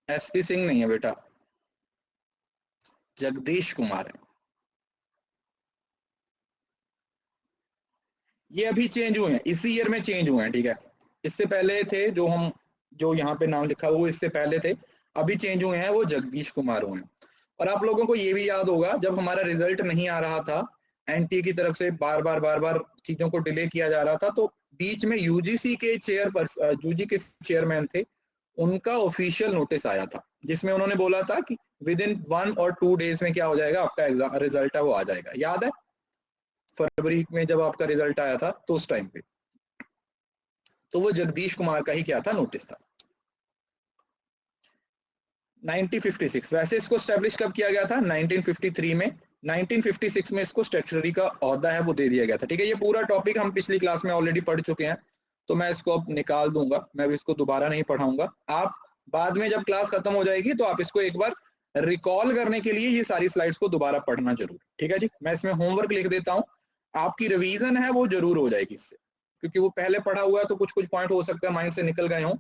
एसपी सिंह नहीं है बेटा, जगदीश कुमार है। ये अभी चेंज हुए हैं, इसी ईयर में चेंज हुए हैं, ठीक है। इससे पहले थे जो यहाँ पे नाम लिखा वो इससे पहले थे, अभी चेंज हुए हैं, वो जगदीश कुमार हुए हैं। और आप लोगों को ये भी याद होगा, जब हमारा रिजल्ट नहीं आ रहा था, एनटी की तरफ से बार बार चीजों को डिले किया जा रहा था, तो बीच में यूजीसी के यूजी के चेयरमैन थे, उनका ऑफिशियल नोटिस आया था, जिसमें उन्होंने बोला था कि विद इन 1 और 2 डेज में क्या हो जाएगा, आपका एग्जाम रिजल्ट है वो आ जाएगा। याद है फरवरी में जब आपका रिजल्ट आया था, तो उस टाइम पे तो वो जगदीश कुमार का ही क्या था, नोटिस था। 1956 वैसे इसको स्टैब्लिश कब किया गया था, 1953 में। 1956 में इसको स्टैट्यूटरी का ओहदा है वो दे दिया गया था, ठीक है। ये पूरा टॉपिक हम पिछली क्लास में ऑलरेडी पढ़ चुके हैं, तो मैं इसको अब निकाल दूंगा, मैं भी इसको दोबारा नहीं पढ़ाऊंगा। आप बाद में जब क्लास खत्म हो जाएगी तो आप इसको एक बार रिकॉल करने के लिए ये सारी स्लाइड्स को दोबारा पढ़ना जरूर, ठीक है जी। मैं इसमें होमवर्क लिख देता हूँ, आपकी रिवीजन है वो जरूर हो जाएगी इससे, क्योंकि वो पहले पढ़ा हुआ है तो कुछ पॉइंट हो सकता है माइंड से निकल गए हों,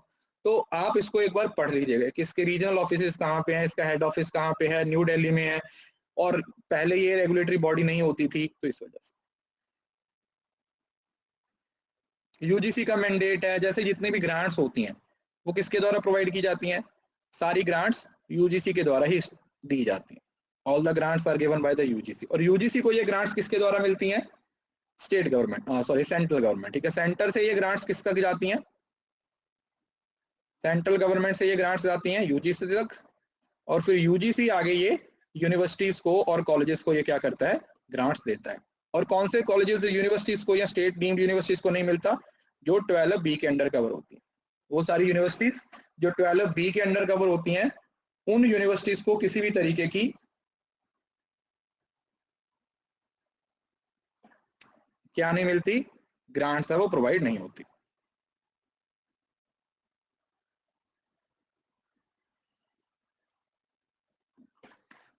तो आप इसको एक बार पढ़ लीजिएगा कि इसके रीजनल ऑफिस कहाँ पे हैं, इसका हेड ऑफिस कहाँ पे है, न्यू दिल्ली में है, और पहले ये रेगुलेटरी बॉडी नहीं होती थी, तो इस वजह से यूजीसी का मैंडेट है। जैसे जितनी भी ग्रांट्स होती हैं वो किसके द्वारा प्रोवाइड की जाती हैं, सारी ग्रांट्स यूजीसी के द्वारा ही दी जाती हैं। All the grants are given by the UGC, और यूजीसी को ये ग्रांट्स किसके द्वारा मिलती हैं, state government, sorry central government, ठीक है। सेंटर से ये ग्रांट्स किस तक जाती हैं, सेंट्रल गवर्नमेंट से ये ग्रांट्स जाती हैं यूजीसी तक, और फिर यूजीसी आगे ये यूनिवर्सिटीज को और कॉलेजेस को ये क्या करता है, ग्रांट्स देता है। और कौन से कॉलेजेस यूनिवर्सिटीज को या स्टेट डीम्ड यूनिवर्सिटीज को नहीं मिलता, जो 12B के अंडर कवर होती है, वो सारी यूनिवर्सिटीज जो 12B के अंडर कवर होती हैं, उन यूनिवर्सिटीज को किसी भी तरीके की क्या नहीं मिलती, ग्रांट्स है वो प्रोवाइड नहीं होती।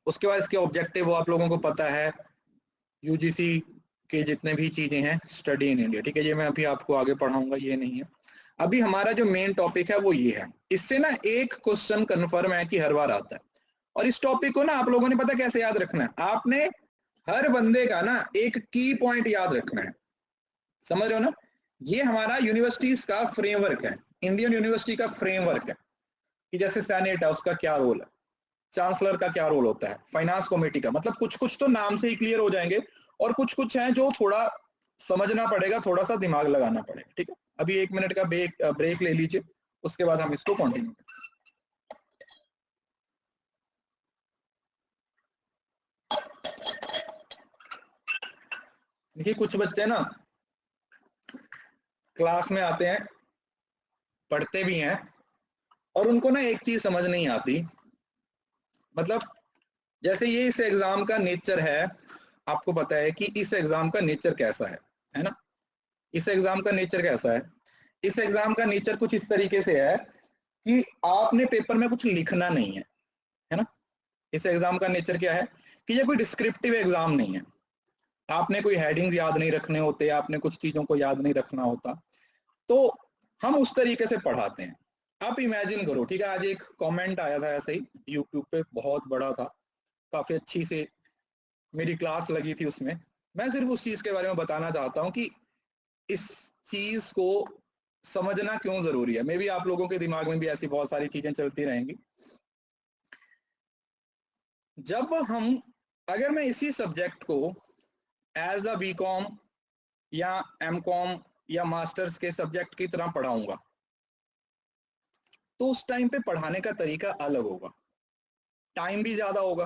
उसके बाद इसके ऑब्जेक्टिव वो आप लोगों को पता है, यूजीसी के जितने भी चीजें हैं, स्टडी इन इंडिया, ठीक है। ये मैं अभी आपको आगे पढ़ाऊंगा, ये नहीं है। अभी हमारा जो मेन टॉपिक है वो ये है, इससे ना एक क्वेश्चन कंफर्म है कि हर बार आता है, और इस टॉपिक को ना आप लोगों ने पता कैसे याद रखना है, आपने हर बंदे का ना एक की पॉइंट याद रखना है, समझ रहे हो ना। ये हमारा यूनिवर्सिटीज का फ्रेमवर्क है, इंडियन यूनिवर्सिटी का फ्रेमवर्क है, कि जैसे सेनेट है उसका क्या रोल है, चांसलर का क्या रोल होता है, फाइनेंस कमेटी का, मतलब कुछ तो नाम से ही क्लियर हो जाएंगे, और कुछ हैं जो थोड़ा समझना पड़ेगा, थोड़ा सा दिमाग लगाना पड़ेगा, ठीक है। अभी 1 मिनट का ब्रेक ले लीजिए, उसके बाद हम इसको कंटिन्यू करें। देखिए कुछ बच्चे ना क्लास में आते हैं, पढ़ते भी हैं, और उनको ना एक चीज समझ नहीं आती, मतलब जैसे ये इस एग्जाम का नेचर है, आपको पता है कि इस एग्जाम का नेचर कैसा है ना। इस एग्जाम का नेचर कैसा है, इस एग्जाम का नेचर कुछ इस तरीके से है कि आपने पेपर में कुछ लिखना नहीं है ना। इस एग्जाम का नेचर क्या है कि ये कोई डिस्क्रिप्टिव एग्जाम नहीं है, आपने कोई हेडिंग्स याद नहीं रखने होते, आपने कुछ चीजों को याद नहीं रखना होता, तो हम उस तरीके से पढ़ाते हैं। आप इमेजिन करो, ठीक है, आज एक कमेंट आया था ऐसे ही यूट्यूब पे, बहुत बड़ा था, काफी अच्छी से मेरी क्लास लगी थी उसमें। मैं सिर्फ उस चीज के बारे में बताना चाहता हूँ कि इस चीज को समझना क्यों जरूरी है। मे बी आप लोगों के दिमाग में भी ऐसी बहुत सारी चीजें चलती रहेंगी। जब हम, अगर मैं इसी सब्जेक्ट को एज अ बीकॉम या एमकॉम या मास्टर्स के सब्जेक्ट की तरह पढ़ाऊंगा, तो उस टाइम पे पढ़ाने का तरीका अलग होगा, टाइम भी ज्यादा होगा,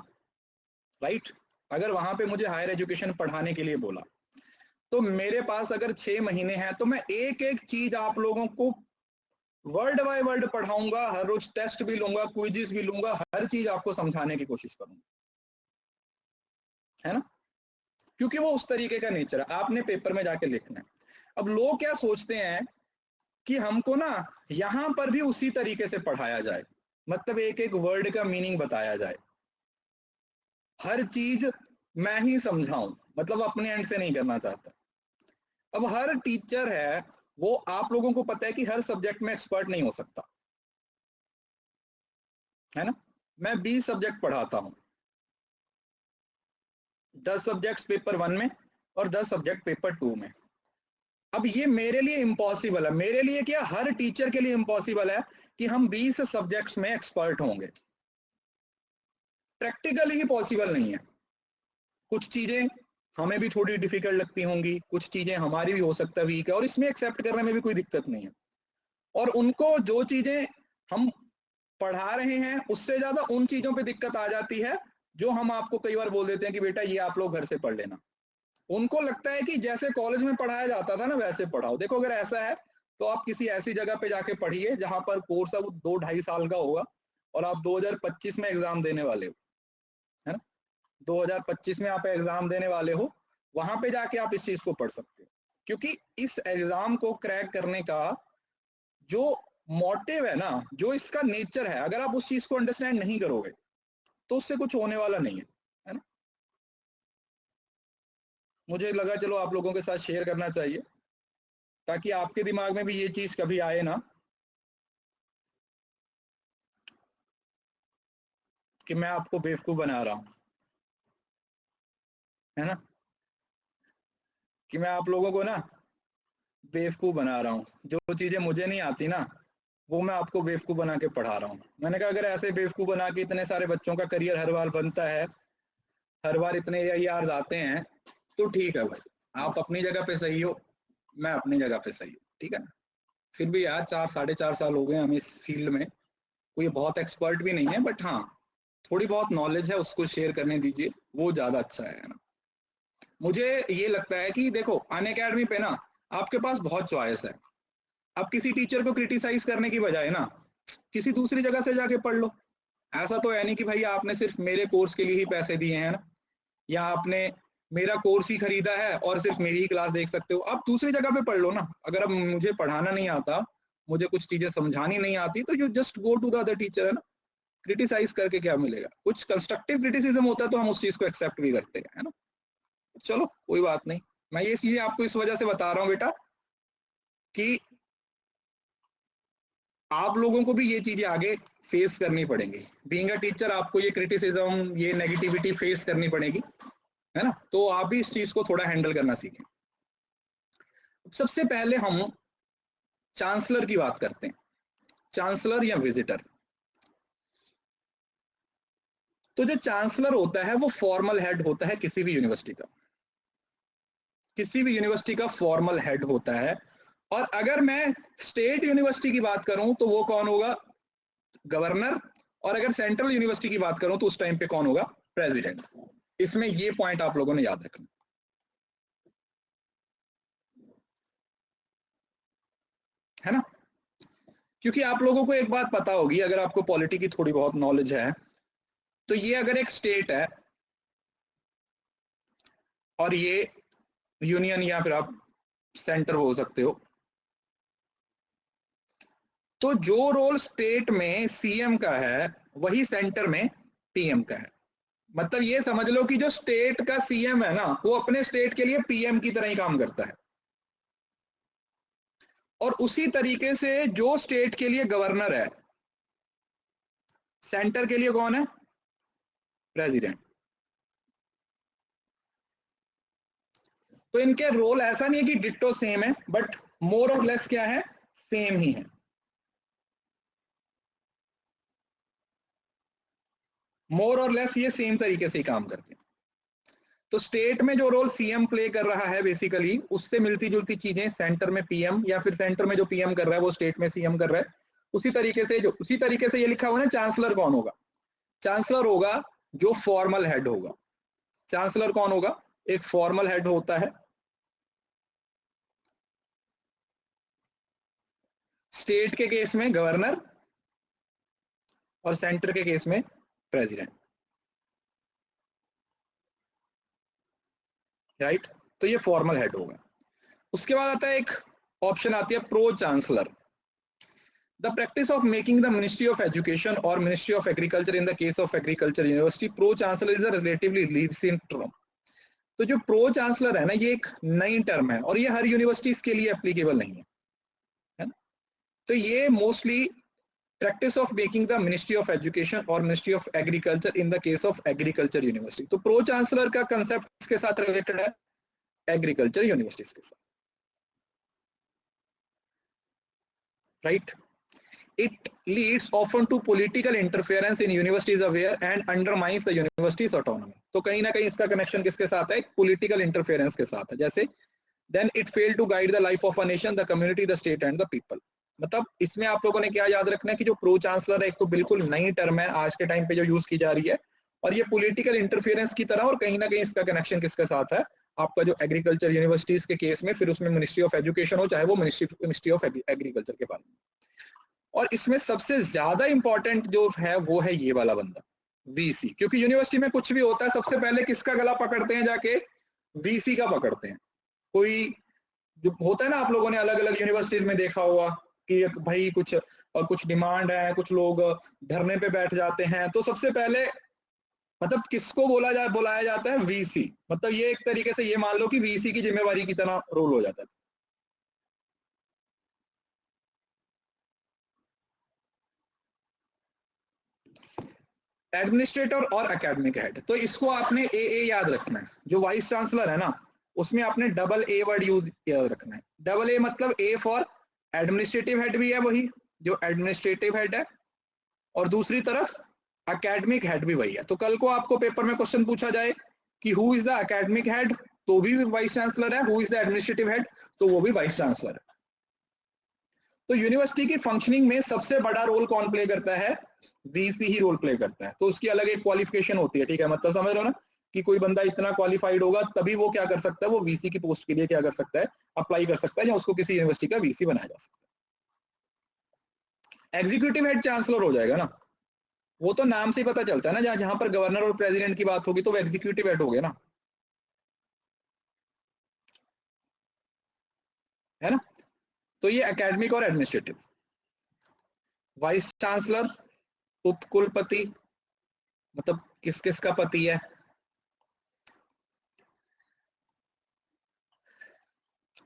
राइट। अगर वहां पे मुझे हायर एजुकेशन पढ़ाने के लिए बोला, तो मेरे पास अगर 6 महीने हैं, तो मैं एक एक चीज आप लोगों को वर्ड बाय वर्ड पढ़ाऊंगा, हर रोज टेस्ट भी लूंगा, क्विज़ेस भी लूंगा, हर चीज आपको समझाने की कोशिश करूंगा, है ना, क्योंकि वो उस तरीके का नेचर है, आपने पेपर में जाके लिखना है। अब लोग क्या सोचते हैं कि हमको ना यहां पर भी उसी तरीके से पढ़ाया जाए, मतलब एक एक वर्ड का मीनिंग बताया जाए, हर चीज मैं ही समझाऊं, मतलब अपने एंड से नहीं करना चाहता। अब हर टीचर है वो, आप लोगों को पता है कि हर सब्जेक्ट में एक्सपर्ट नहीं हो सकता, है ना। मैं 20 सब्जेक्ट पढ़ाता हूँ, 10 सब्जेक्ट्स पेपर 1 में और 10 सब्जेक्ट पेपर 2 में। अब ये मेरे लिए इम्पॉसिबल है, मेरे लिए क्या, हर टीचर के लिए इम्पॉसिबल है कि हम 20 सब्जेक्ट्स में एक्सपर्ट होंगे। प्रैक्टिकली ही पॉसिबल नहीं है। कुछ चीजें हमें भी थोड़ी डिफिकल्ट लगती होंगी, कुछ चीजें हमारी भी हो सकता है वीक है, और इसमें एक्सेप्ट करने में भी कोई दिक्कत नहीं है। और उनको जो चीजें हम पढ़ा रहे हैं उससे ज्यादा उन चीजों पे दिक्कत आ जाती है जो हम आपको कई बार बोल देते हैं कि बेटा ये आप लोग घर से पढ़ लेना। उनको लगता है कि जैसे कॉलेज में पढ़ाया जाता था ना वैसे पढ़ाओ। देखो अगर ऐसा है तो आप किसी ऐसी जगह पे जाके पढ़िए जहां पर कोर्स अब 2-2.5 साल का होगा और आप 2025 में एग्जाम देने वाले हो, है ना। 2025 में आप एग्जाम देने वाले हो, वहां पे जाके आप इस चीज को पढ़ सकते हो। क्योंकि इस एग्जाम को क्रैक करने का जो मोटिव है ना, जो इसका नेचर है, अगर आप उस चीज को अंडरस्टैंड नहीं करोगे तो उससे कुछ होने वाला नहीं है ना। मुझे लगा चलो आप लोगों के साथ शेयर करना चाहिए ताकि आपके दिमाग में भी ये चीज कभी आए ना कि मैं आपको बेवकूफ बना रहा हूं, है ना, कि मैं आप लोगों को ना बेवकूफ बना रहा हूँ। जो चीजें मुझे नहीं आती ना वो मैं आपको बेवकूफ बना के पढ़ा रहा हूँ। मैंने कहा अगर ऐसे बेवकूफ बना के इतने सारे बच्चों का करियर हर बार बनता है, हर बार इतने AIRs आते हैं, तो ठीक है भाई, आप अपनी जगह पे सही हो, मैं अपनी जगह पे सही हूँ, ठीक है ना। फिर भी यार 4-4.5 साल हो गए हमें इस फील्ड में, कोई बहुत एक्सपर्ट भी नहीं है, बट हाँ थोड़ी बहुत नॉलेज है उसको शेयर करने दीजिए, वो ज्यादा अच्छा है ना। मुझे ये लगता है कि देखो अनअकैडमी पे ना आपके पास बहुत चॉइस है। आप किसी टीचर को क्रिटिसाइज करने की बजाय ना किसी दूसरी जगह से जाके पढ़ लो। ऐसा तो है नहीं कि भाई आपने सिर्फ मेरे कोर्स के लिए ही पैसे दिए हैं ना, या आपने मेरा कोर्स ही खरीदा है और सिर्फ मेरी ही क्लास देख सकते हो। आप दूसरी जगह पे पढ़ लो ना। अगर अब मुझे पढ़ाना नहीं आता, मुझे कुछ चीजें समझानी नहीं आती, तो you just go to the other teacher, है ना। क्रिटिसाइज करके क्या मिलेगा, कुछ कंस्ट्रक्टिव क्रिटिसिज्म होता है तो हम उस चीज को एक्सेप्ट भी करते हैं, है ना। चलो कोई बात नहीं, मैं ये चीजें आपको इस वजह से बता रहा हूँ बेटा कि आप लोगों को भी ये चीजें आगे फेस करनी पड़ेंगी। बीइंग अ टीचर आपको ये क्रिटिसिज्म, ये नेगेटिविटी फेस करनी पड़ेगी, है ना। तो आप भी इस चीज को थोड़ा हैंडल करना सीखें। सबसे पहले हम चांसलर की बात करते हैं, चांसलर या विजिटर। तो जो चांसलर होता है वो फॉर्मल हेड होता है किसी भी यूनिवर्सिटी का, किसी भी यूनिवर्सिटी का फॉर्मल हेड होता है। और अगर मैं स्टेट यूनिवर्सिटी की बात करूं तो वो कौन होगा, गवर्नर। और अगर सेंट्रल यूनिवर्सिटी की बात करूं तो उस टाइम पे कौन होगा, प्रेसिडेंट। इसमें ये पॉइंट आप लोगों ने याद रखना, है ना। क्योंकि आप लोगों को एक बात पता होगी, अगर आपको पॉलिटी की थोड़ी बहुत नॉलेज है, तो ये अगर एक स्टेट है और ये यूनियन या फिर आप सेंटर हो सकते हो, तो जो रोल स्टेट में सीएम का है वही सेंटर में पीएम का है। मतलब ये समझ लो कि जो स्टेट का सीएम है ना वो अपने स्टेट के लिए पीएम की तरह ही काम करता है। और उसी तरीके से जो स्टेट के लिए गवर्नर है, सेंटर के लिए कौन है, प्रेसिडेंट। तो इनके रोल ऐसा नहीं है कि डिट्टो सेम है, बट मोर और लेस क्या है, सेम ही है। मोर और लेस ये सेम तरीके से ही काम करते हैं। तो स्टेट में जो रोल सीएम प्ले कर रहा है बेसिकली उससे मिलती जुलती चीजें सेंटर में पीएम, या फिर सेंटर में जो पीएम कर रहा है वो स्टेट में सीएम कर रहा है। उसी तरीके से ये लिखा हुआ है ना, चांसलर कौन होगा, चांसलर होगा जो फॉर्मल हेड होगा। चांसलर कौन होगा, एक फॉर्मल हेड होता है। स्टेट के केस में गवर्नर और सेंटर के केस में प्रेसिडेंट, राइट। तो ये फॉर्मल हेड होगा। उसके बाद आता है एक ऑप्शन आती है pro chancellor. The practice of making the Ministry of Education or Ministry of Agriculture in the case of Agriculture University Pro Chancellor is a relatively recent term. तो जो प्रो चांसलर है ना ये एक नई टर्म है और ये हर यूनिवर्सिटीज के लिए एप्लीकेबल नहीं है, है ना। तो ये mostly practice of making the ministry of education और ministry of agriculture in the case of agriculture university. तो प्रो चांसलर का कंसेप्ट किसके साथ रिलेटेड है? एग्रीकल्चर यूनिवर्सिटीज के साथ, right. It leads often to political interference in universities aware and undermines the university's autonomy। तो कहीं ना कहीं इसका कनेक्शन किसके साथ है? पॉलिटिकल इंटरफेरेंस के साथ है। जैसे then it failed to guide the life of a nation, the community, the state and the people। मतलब इसमें आप लोगों ने क्या याद रखना है कि जो प्रो चांसलर है एक तो बिल्कुल नई टर्म है आज के टाइम पे जो यूज की जा रही है, और ये पॉलिटिकल इंटरफेरेंस की तरह, और कहीं ना कहीं इसका कनेक्शन किसके साथ है? आपका जो एग्रीकल्चर यूनिवर्सिटीज के केस में, फिर उसमें मिनिस्ट्री ऑफ एजुकेशन हो चाहे वो मिनिस्ट्री ऑफ एग्रीकल्चर के बारे में। और इसमें सबसे ज्यादा इंपॉर्टेंट जो है वो है ये वाला बंदा, वीसी। क्योंकि यूनिवर्सिटी में कुछ भी होता है सबसे पहले किसका गला पकड़ते हैं? जाके वीसी का पकड़ते हैं। कोई जो होता है ना, आप लोगों ने अलग अलग यूनिवर्सिटीज में देखा होगा कि भाई कुछ डिमांड है, कुछ लोग धरने पे बैठ जाते हैं, तो सबसे पहले मतलब किसको बुलाया जाता है? वीसी। मतलब ये एक तरीके से ये मान लो कि वीसी की जिम्मेवारी की तरह रोल हो जाता है। एडमिनिस्ट्रेटर और एकेडमिक हेड, तो इसको आपने ए याद रखना है। जो वाइस चांसलर है ना, उसमें आपने डबल ए वर्ड यूज रखना है। डबल ए मतलब ए फॉर एडमिनिस्ट्रेटिव हेड भी है वही जो एडमिनिस्ट्रेटिव हेड है, और दूसरी तरफ एकेडमिक हेड भी वही है। तो कल को आपको पेपर में क्वेश्चन पूछा जाए कि who is the academic head, तो भी वाइस चांसलर है। Who is the administrative head, तो वो भी वाइस चांसलर है। तो यूनिवर्सिटी की फंक्शनिंग में सबसे बड़ा रोल कौन प्ले करता है? वीसी ही रोल प्ले करता है। तो उसकी अलग एक क्वालिफिकेशन होती है, ठीक है। मतलब समझ रहे हो ना कि कोई बंदा इतना क्वालिफाइड होगा तभी वो क्या कर सकता है, वो वीसी की पोस्ट के लिए क्या कर सकता है? अप्लाई कर सकता है, या उसको किसी यूनिवर्सिटी का वीसी बनाया जा सकता है। एग्जीक्यूटिव हेड चांसलर हो जाएगा ना, वो तो नाम से ही पता चलता है ना, जहां पर गवर्नर और प्रेसिडेंट की बात होगी तो वो एग्जीक्यूटिव हेड हो गया ना, है ना। तो ये एकेडमिक और एडमिनिस्ट्रेटिव। वाइस चांसलर, उपकुलपति, मतलब किस किस का पति है।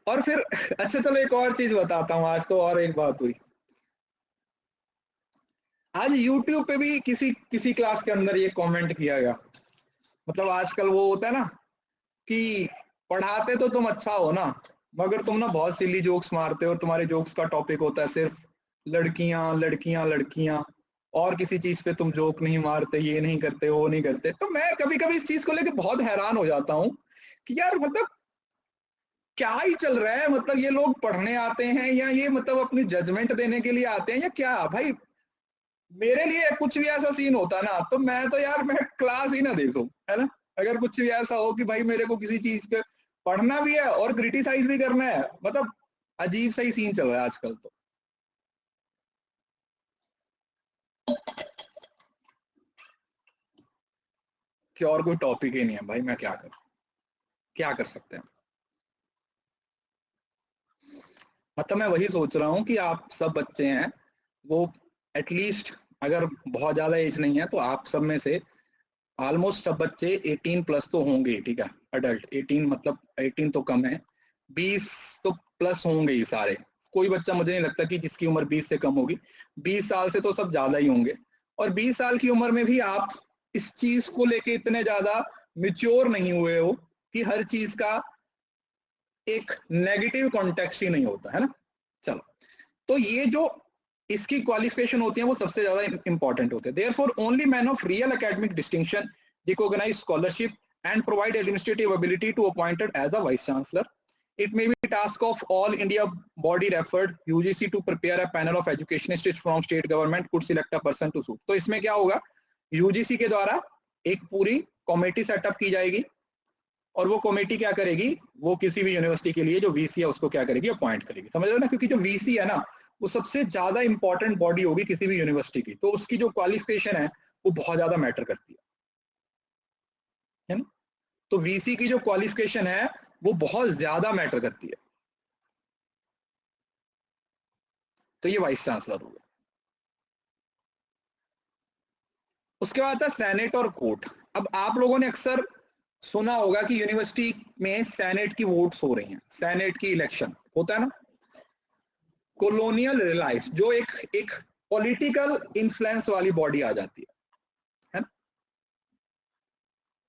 और फिर अच्छा चलो एक और चीज बताता हूं, आज तो और एक बात हुई। आज YouTube पे भी किसी क्लास के अंदर ये कमेंट किया गया। मतलब आजकल वो होता है ना कि पढ़ाते तो तुम अच्छा हो ना, मगर तुम ना बहुत सिली जोक्स मारते हो, और तुम्हारे जोक्स का टॉपिक होता है सिर्फ लड़कियां लड़कियां लड़कियां, और किसी चीज पे तुम जोक नहीं मारते, ये नहीं करते, वो नहीं करते। तो मैं कभी कभी इस चीज को लेकर बहुत हैरान हो जाता हूँ कि यार मतलब क्या ही चल रहा है। मतलब ये लोग पढ़ने आते हैं या ये मतलब अपनी जजमेंट देने के लिए आते हैं या क्या? भाई मेरे लिए कुछ भी ऐसा सीन होता ना तो मैं तो यार मैं क्लास ही ना देखूं, है ना। अगर कुछ भी ऐसा हो कि भाई मेरे को किसी चीज पे पढ़ना भी है और क्रिटिसाइज भी करना है, मतलब अजीब सा ही सीन चल रहा है आजकल तो। कि और कोई टॉपिक ही नहीं है भाई, मैं क्या कर सकते हैं। मतलब मैं वही सोच रहा हूँ कि आप सब बच्चे हैं वो एटलीस्ट, अगर बहुत ज्यादा एज नहीं है तो आप सब में से ऑलमोस्ट सब बच्चे 18 प्लस तो होंगे, ठीक है। अडल्ट 18, मतलब 18 तो कम है, 20 तो प्लस होंगे ही सारे। कोई बच्चा मुझे नहीं लगता कि जिसकी उम्र 20 से कम होगी। 20 साल से तो सब ज्यादा ही होंगे, और 20 साल की उम्र में भी आप इस चीज को लेके इतने ज्यादा मिच्योर नहीं हुए हो कि हर चीज का एक नेगेटिव कॉन्टेक्स्ट ही नहीं होता, है ना। चलो, तो ये जो इसकी क्वालिफिकेशन होती है वो सबसे ज्यादा इंपॉर्टेंट होते हैं। Therefore only man of real academic distinction recognise scholarship and provide administrative ability to appointed as a vice chancellor. It may be task of all India body referred UGC to prepare a panel of educationists from state government could select a person to suit। तो इसमें क्या होगा, UGC के द्वारा एक पूरी कमेटी सेटअप की जाएगी, और वो कमेटी क्या करेगी, वो किसी भी यूनिवर्सिटी के लिए जो वीसी है उसको क्या करेगी, अपॉइंट करेगी। समझ रहे हो ना, क्योंकि जो वीसी है ना वो सबसे ज्यादा इंपॉर्टेंट बॉडी होगी किसी भी यूनिवर्सिटी की, तो उसकी जो क्वालिफिकेशन है वो बहुत ज्यादा मैटर करती है ना। तो वीसी की जो क्वालिफिकेशन है वो बहुत ज्यादा मैटर करती है। तो ये वाइस चांसलर हो गया। उसके बाद था सेनेट और कोर्ट। अब आप लोगों ने अक्सर सुना होगा कि यूनिवर्सिटी में सेनेट की वोट्स हो रही हैं, सेनेट की इलेक्शन होता है ना। कॉलोनियल रिलाइज जो एक पॉलिटिकल इन्फ्लुएंस वाली बॉडी आ जाती है ना,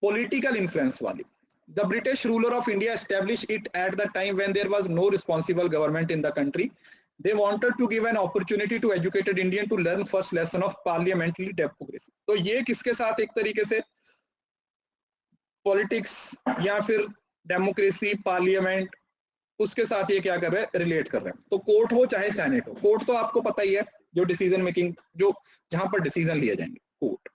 पॉलिटिकल इन्फ्लुएंस वाली। The British ruler of India established it at the time when there was no responsible government in the country. They wanted to give an opportunity to educated Indian to learn first lesson of parliamentary democracy. तो ये किसके साथ एक तरीके से पॉलिटिक्स या फिर डेमोक्रेसी पार्लियामेंट, उसके साथ ये क्या कर रहे हैं, रिलेट कर रहे हैं। तो कोर्ट हो चाहे सेनेट हो, कोर्ट तो आपको पता ही है जो डिसीजन मेकिंग, जो जहां पर डिसीजन लिए जाएंगे, कोर्ट।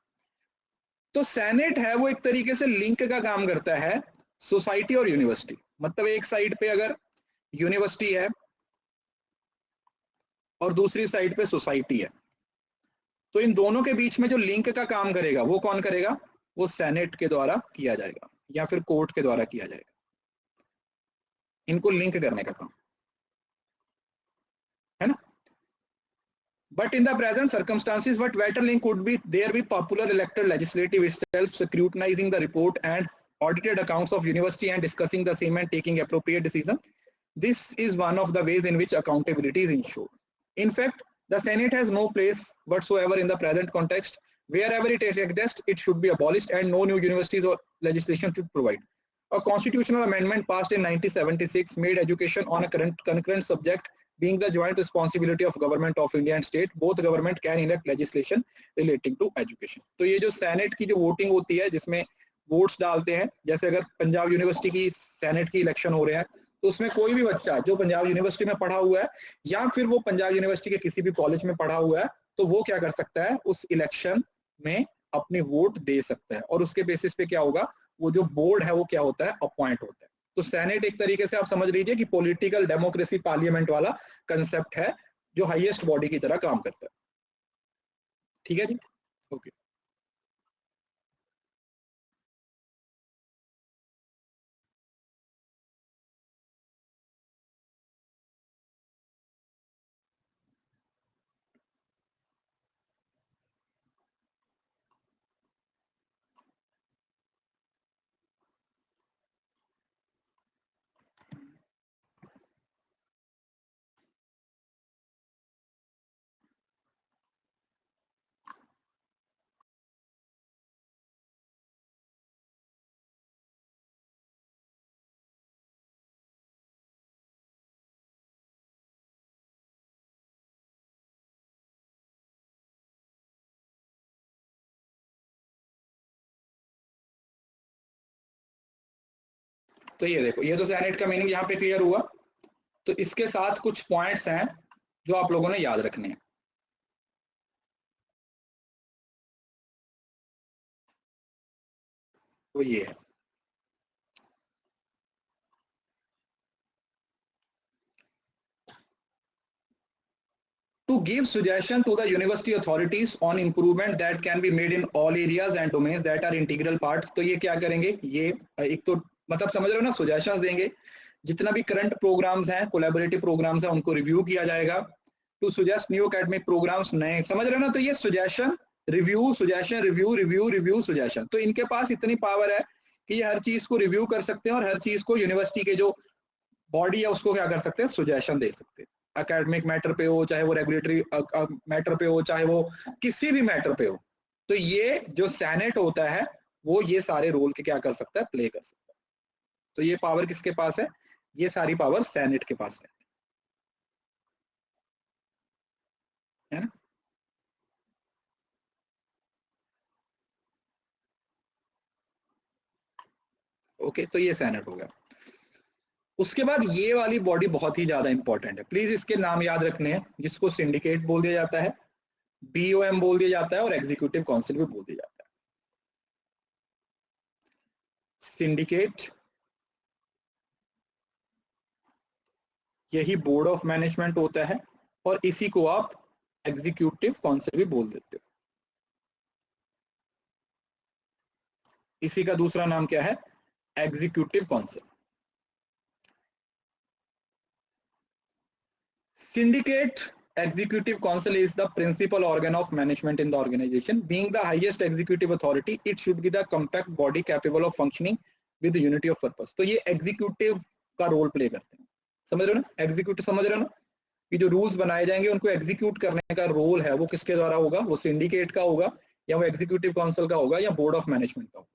तो सेनेट है वो एक तरीके से लिंक का काम करता है सोसाइटी और यूनिवर्सिटी। मतलब एक साइड पे अगर यूनिवर्सिटी है और दूसरी साइड पे सोसाइटी है, तो इन दोनों के बीच में जो लिंक का काम करेगा वो कौन करेगा, वो सेनेट के द्वारा किया जाएगा या फिर कोर्ट के द्वारा किया जाएगा, इनको लिंक करने का काम है ना। But in the present circumstances, what better link could be there be popular elected legislative itself scrutinizing the report and audited accounts of university and discussing the same and taking appropriate decision. This is one of the ways in which accountability is ensured. In fact, the Senate has no place whatsoever in the present context. Wherever it exists, it should be abolished and no new universities or legislation should provide. A constitutional amendment passed in 1976 made education on a concurrent subject being the joint responsibility of government of India and state. Both government can enact legislation relating to education. तो ये जो सेनेट की जो वोटिंग होती है जिसमें वोट्स डालते हैं, जैसे अगर पंजाब यूनिवर्सिटी की सेनेट की इलेक्शन हो रहे हैं तो उसमें कोई भी बच्चा जो पंजाब यूनिवर्सिटी में पढ़ा हुआ है या फिर वो पंजाब यूनिवर्सिटी के किसी भी कॉलेज में पढ़ा हुआ है, तो वो क्या कर सकता है, उस इलेक्शन में अपनी वोट दे सकता है और उसके बेसिस पे क्या होगा, वो जो बोर्ड है वो क्या होता है, अपॉइंट होता है। तो सेनेट एक तरीके से आप समझ लीजिए कि पॉलिटिकल डेमोक्रेसी पार्लियामेंट वाला कंसेप्ट है जो हाईएस्ट बॉडी की तरह काम करता है। ठीक है जी, ओके। तो ये देखो, ये तो सेनेट का मीनिंग यहाँ पे क्लियर हुआ। तो इसके साथ कुछ पॉइंट्स हैं जो आप लोगों ने याद रखने हैं। तो ये है, to give suggestion to the university authorities on improvement that can be made in all areas and domains that are integral part। तो ये क्या करेंगे, ये एक तो मतलब समझ रहे हो ना, सुजेशंस देंगे, जितना भी करंट प्रोग्राम्स हैं, कोलैबोरेटिव प्रोग्राम्स हैं, उनको रिव्यू किया जाएगा। To suggest new academic programmes, नए, समझ रहे हो ना। तो ये suggestion review, suggestion review, review review suggestion, तो इनके पास इतनी पावर है कि ये हर चीज को रिव्यू कर सकते हैं और हर चीज को यूनिवर्सिटी के जो बॉडी है उसको क्या कर सकते हैं, सुजेशन दे सकते हैं। एकेडमिक मैटर पे हो, चाहे वो रेगुलेटरी मैटर पे हो, चाहे वो किसी भी मैटर पे हो। तो ये जो सेनेट होता है वो ये सारे रोल के क्या कर सकता है, प्ले कर सकता है। तो ये पावर किसके पास है, ये सारी पावर सेनेट के पास है ना। ओके, तो ये सेनेट हो गया। उसके बाद ये वाली बॉडी बहुत ही ज्यादा इंपॉर्टेंट है, प्लीज इसके नाम याद रखने हैं, जिसको सिंडिकेट बोल दिया जाता है, बीओएम बोल दिया जाता है और एग्जीक्यूटिव काउंसिल भी बोल दिया जाता है। सिंडिकेट, यही बोर्ड ऑफ मैनेजमेंट होता है और इसी को आप एग्जीक्यूटिव काउंसिल भी बोल देते हो। इसी का दूसरा नाम क्या है, executive council. Syndicate Executive Council is the principal organ of management in the organization. Being the highest executive authority, it should be the compact body capable of functioning with unity of purpose. तो ये executive का रोल प्ले करते हैं, समझ रहे हो ना, executive समझ रहे हो ना। कि जो रूल्स बनाए जाएंगे उनको एग्जीक्यूट करने का रोल है वो किसके द्वारा होगा, वो सिंडिकेट का होगा या वो एग्जीक्यूटिव काउंसिल का होगा या बोर्ड ऑफ मैनेजमेंट का होगा।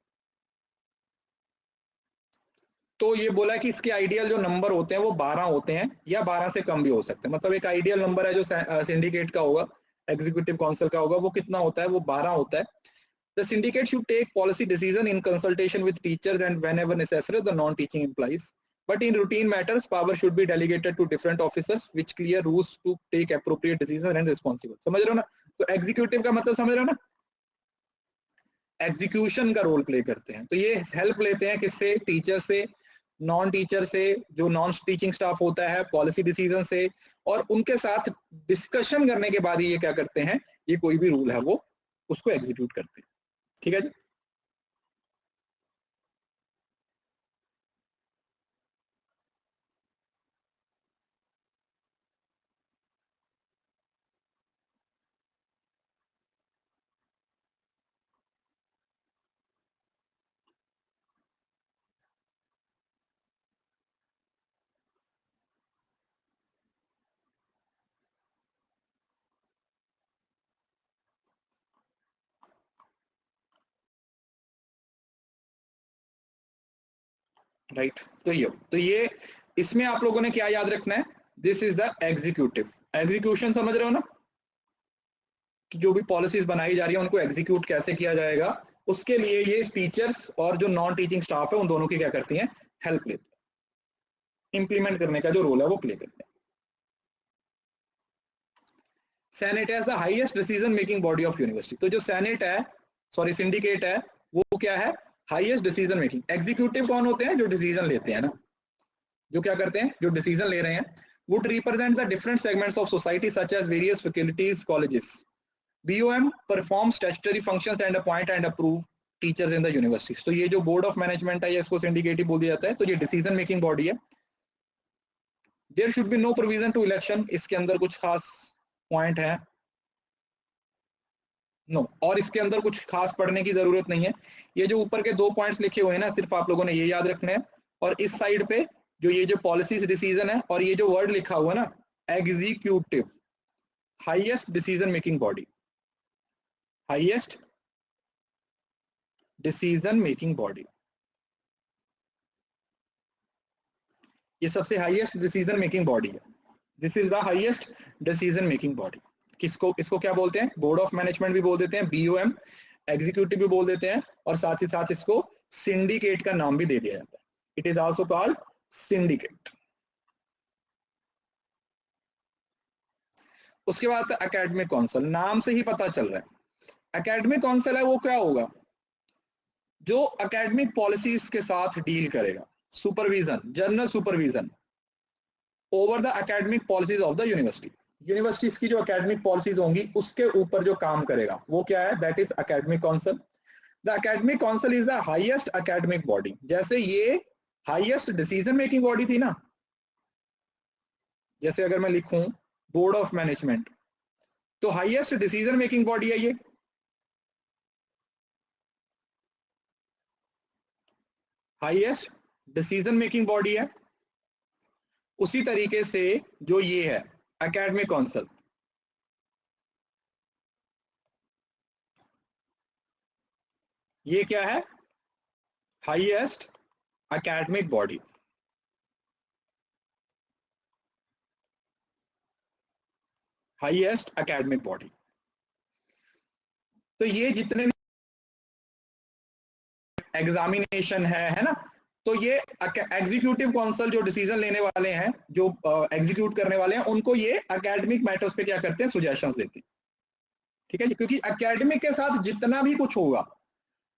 तो ये बोला कि इसके आइडियल जो नंबर होते हैं वो 12 होते हैं या 12 से कम भी हो सकते हैं। मतलब एक आइडियल नंबर है जो सिंडिकेट का होगा, एग्जीक्यूटिव काउंसिल का होगा, वो कितना होता है, वो 12 होता है। The syndicate should take policy decision in consultation with teachers and whenever necessary the non-teaching employees. But in routine matters, power should be delegated to different officers, which clear rules to take appropriate decision and responsible. समझ रहे हो ना? तो एग्जीक्यूटिव का मतलब समझ रहे हो ना? एग्जीक्यूशन का रोल प्ले करते हैं। तो ये हेल्प लेते हैं किससे, टीचर से, नॉन टीचर से, जो नॉन टीचिंग स्टाफ होता है, पॉलिसी डिसीजन से, और उनके साथ डिस्कशन करने के बाद ये क्या करते हैं, ये कोई भी रूल है वो उसको एग्जीक्यूट करते हैं। ठीक है जी। राइट, तो ये इसमें आप लोगों ने क्या याद रखना है, this is the executive. Execution समझ रहे हो ना, कि जो भी पॉलिसीज बनाई जा रही है उनको एग्जीक्यूट कैसे किया जाएगा, उसके लिए ये टीचर्स और जो नॉन टीचिंग स्टाफ है उन दोनों की क्या करती हैं, हेल्प लेती है, इंप्लीमेंट करने का जो रोल है वो प्ले करते हैं। Senate as the highest decision making body of university. तो जो सेनेट है, सॉरी सिंडिकेट है, वो क्या है, हाईएस्ट डिसीजन मेकिंग। एग्जीक्यूटिव कौन होते हैं, जो डिसीजन लेते हैं ना, जो क्या करते हैं, जो डिसीजन ले रहे हैं। Would represent the different segments of society such as various faculties, colleges. BOM performs statutory functions and appoint and approve teachers in the universities. तो ये जो बोर्ड ऑफ मैनेजमेंट है, इसको सिंडिकेट ही बोल दिया जाता है। तो ये डिसीजन मेकिंग बॉडी है। There should be no provision to election, इसके अंदर कुछ खास पॉइंट है नो, और इसके अंदर कुछ खास पढ़ने की जरूरत नहीं है। ये जो ऊपर के 2 पॉइंट्स लिखे हुए हैं ना, सिर्फ आप लोगों ने ये याद रखने हैं। और इस साइड पे जो ये जो पॉलिसीज डिसीजन है, और ये जो वर्ड लिखा हुआ है ना, executive, highest decision making body, highest decision making body, ये सबसे हाईएस्ट डिसीजन मेकिंग बॉडी है। This is the highest decision making body. किसको, इसको क्या बोलते हैं, बोर्ड ऑफ मैनेजमेंट भी बोल देते हैं, BOM एग्जीक्यूटिव भी बोल देते हैं, और साथ ही साथ इसको सिंडिकेट का नाम भी दे दिया जाता है। It is also called syndicate. उसके बाद एकेडमिक काउंसिल, नाम से ही पता चल रहा है एकेडमिक काउंसिल है वो क्या होगा, जो एकेडमिक पॉलिसीज के साथ डील करेगा, supervision, general supervision over the academic policies of the university. Universities की जो एकेडमिक पॉलिसीज होंगी उसके ऊपर जो काम करेगा वो क्या है, that is academic council. The academic council is the highest academic body. जैसे ये हाईएस्ट डिसीजन मेकिंग बॉडी थी ना, जैसे अगर मैं लिखूं बोर्ड ऑफ मैनेजमेंट, तो हाईएस्ट डिसीजन मेकिंग बॉडी है ये, हाईएस्ट डिसीजन मेकिंग बॉडी है। उसी तरीके से जो ये है एकेडमिक काउंसिल, ये क्या है, highest academic body. Highest academic body. तो ये जितने भी एग्जामिनेशन है ना, तो ये एग्जीक्यूटिव काउंसिल जो डिसीजन लेने वाले हैं, जो एग्जीक्यूट करने वाले हैं, उनको ये एकेडमिक मैटर्स पे क्या करते हैं, सुजेशंस देते हैं। ठीक है, क्योंकि एकेडमिक के साथ जितना भी कुछ होगा,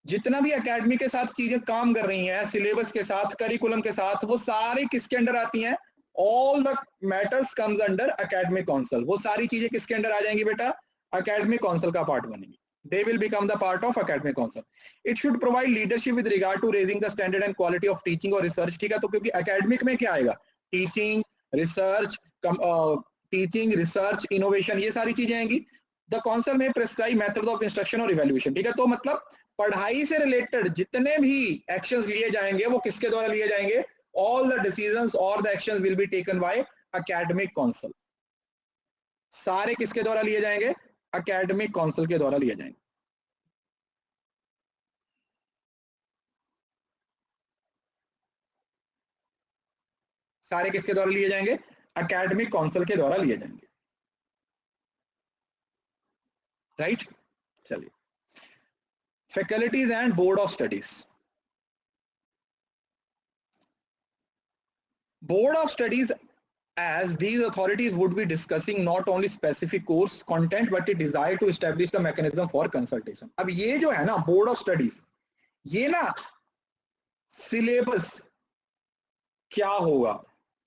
जितना भी एकेडमिक के साथ चीजें काम कर रही हैं, सिलेबस के साथ, करिकुलम के साथ, वो सारी किसके अंडर आती हैं, all the matters comes under academic council. वो सारी चीजें किसके अंडर आ जाएंगी बेटा, एकेडमिक काउंसिल का पार्ट बनेंगी। They will become the part of academic council. It should provide leadership with regard to raising the standard and quality of teaching or research. ठीक है, तो क्योंकि academic में क्या आएगा, teaching, research, teaching, research, innovation, ये सारी चीजें आएंगी। The council may prescribe method of instruction और evaluation. ठीक है, तो मतलब पढ़ाई से related जितने भी actions लिए जाएंगे वो किसके द्वारा लिए जाएंगे, all the decisions or the actions will be taken by academic council. सारे किसके द्वारा लिए जाएंगे? एकेडमिक काउंसिल के द्वारा लिए जाएंगे। सारे किसके द्वारा लिए जाएंगे? एकेडमिक काउंसिल के द्वारा लिए जाएंगे। राइट, चलिए। Faculties and board of studies. Board of studies, as these authorities would be discussing not only specific course content but it desire to establish the mechanism for consultation। अब ये जो है ना बोर्ड ऑफ स्टडीज, ये ना सिलेबस क्या होगा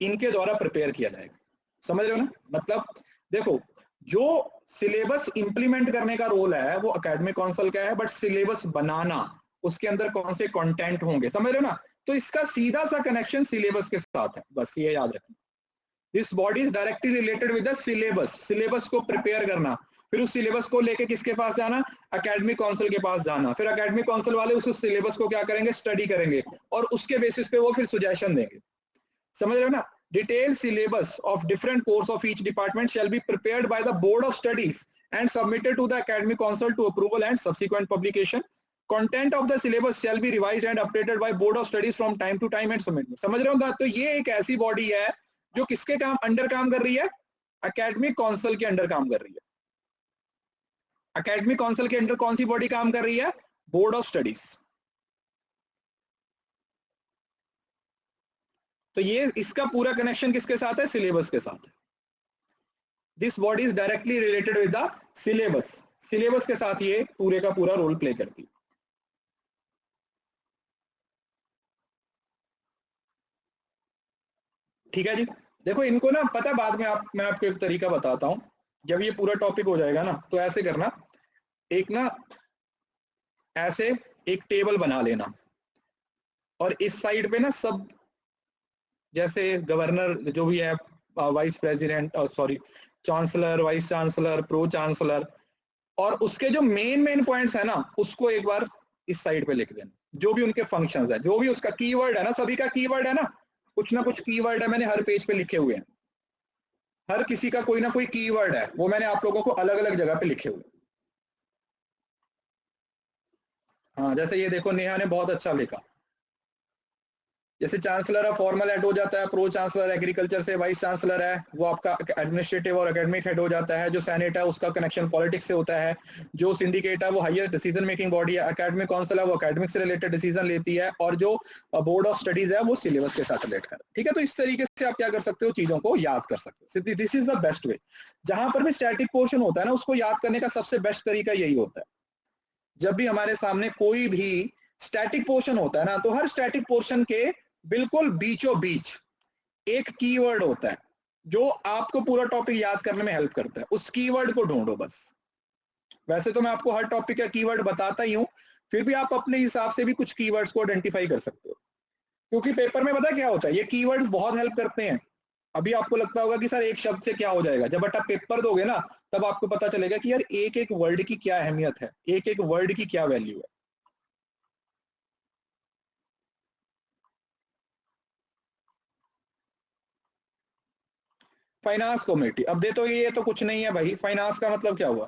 इनके द्वारा प्रिपेयर किया जाएगा। समझ रहे हो ना? मतलब देखो, जो सिलेबस इंप्लीमेंट करने का रोल है वो एकेडमिक काउंसिल का है, बट सिलेबस बनाना, उसके अंदर कौन से कंटेंट होंगे, समझ रहे हो ना? तो इसका सीधा सा कनेक्शन सिलेबस के साथ है, बस ये याद रखना। This body is directly related with the syllabus. Syllabus को प्रिपेयर करना, फिर उस सिलेबस को लेके किसके पास जाना? एकेडमिक काउंसिल के पास जाना, फिर एकेडमिक काउंसिल वाले उस सिलेबस को क्या करेंगे? स्टडी करेंगे, और उसके बेसिस पे वो फिर सुजेशन देंगे। समझ रहे हो ना? Detailed syllabus of different course of each department shall be prepared by the board of studies and submitted to the academic council to approval and subsequent publication. Content of the syllabus shall be revised and updated by board of studies from time to time and submitted। समझ रहे हो ना? तो ये एक ऐसी बॉडी है जो किसके अंडर काम कर रही है? एकेडमिक काउंसिल के अंडर काम कर रही है। एकेडमिक काउंसिल के अंडर कौन सी बॉडी काम कर रही है? Board of studies. तो ये इसका पूरा कनेक्शन किसके साथ है? सिलेबस के साथ है। This body is directly related with the syllabus. Syllabus के साथ ये पूरे का पूरा रोल प्ले करती है। ठीक है जी। देखो इनको ना पता है, बाद में मैं आपको एक तरीका बताता हूं, जब ये पूरा टॉपिक हो जाएगा ना तो ऐसे करना, एक ना ऐसे एक टेबल बना लेना, और इस साइड पे ना सब, जैसे गवर्नर जो भी है, vice president, sorry chancellor, vice chancellor, pro chancellor, और उसके जो मेन पॉइंट्स है ना उसको एक बार इस साइड पे लिख देना, जो भी उनके फंक्शंस है, जो भी उसका कीवर्ड है ना, सभी का कीवर्ड है ना कुछ कीवर्ड है, मैंने हर पेज पे लिखे हुए हैं। हर किसी का कोई ना कोई कीवर्ड है, वो मैंने आप लोगों को अलग अलग जगह पे लिखे हुए। हाँ, जैसे ये देखो नेहा ने बहुत अच्छा लिखा, जैसे चांसलर ऑफ फॉर्मल हेड हो जाता है, प्रो चांसलर एग्रीकल्चर से वाइस चांसलर है, वो आपका एडमिनिस्ट्रेटिव और एकेडमिक हेड हो जाता है। जो सेनेट है उसका कनेक्शन पॉलिटिक्स से होता है। जो सिंडिकेट है वो हाईएस्ट डिसीजन मेकिंग बॉडी है। एकेडमिक काउंसिल है वो एकेडमिक से रिलेटेड डिसीजन लेती है, और जो बोर्ड ऑफ स्टडीज है वो सिलेबस के साथ रिलेट कर। ठीक है, तो इस तरीके से आप क्या कर सकते हो, चीजों को याद कर सकते हो। This is the best way. जहां पर भी स्टैटिक पोर्शन होता है ना, उसको याद करने का सबसे बेस्ट तरीका यही होता है। जब भी हमारे सामने कोई भी स्टैटिक पोर्शन होता है ना, तो हर स्टैटिक पोर्शन के बिल्कुल बीचों बीच एक कीवर्ड होता है जो आपको पूरा टॉपिक याद करने में हेल्प करता है। उस कीवर्ड को ढूंढो बस। वैसे तो मैं आपको हर टॉपिक का कीवर्ड बताता ही हूं, फिर भी आप अपने हिसाब से भी कुछ कीवर्ड्स को आइडेंटिफाई कर सकते हो, क्योंकि पेपर में पता क्या होता है, ये कीवर्ड्स बहुत हेल्प करते हैं। अभी आपको लगता होगा कि सर एक शब्द से क्या हो जाएगा, जब आप पेपर दोगे ना तब आपको पता चलेगा कि यार एक एक वर्ड की क्या अहमियत है, एक एक वर्ड की क्या वैल्यू है। फाइनेंस कमेटी, अब दे तो ये तो कुछ नहीं है भाई। फाइनेंस का मतलब क्या हुआ?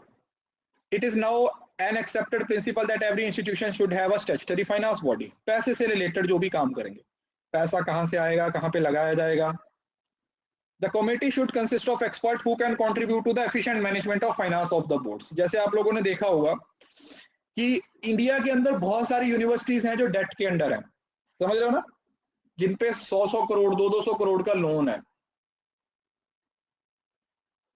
It is now an accepted principal that every institution should have a statutory finance body. पैसे से रिलेटेड जो भी काम करेंगे, पैसा कहां से आएगा, कहां पे लगाया जाएगा। The committee should consist of expert who can contribute to the efficient management of finance of the boards. जैसे आप लोगों ने देखा होगा कि इंडिया के अंदर बहुत सारी यूनिवर्सिटीज हैं जो डेट के अंडर है, समझ रहे हो ना, जिन पे 100 करोड़ 200 करोड़ का लोन है।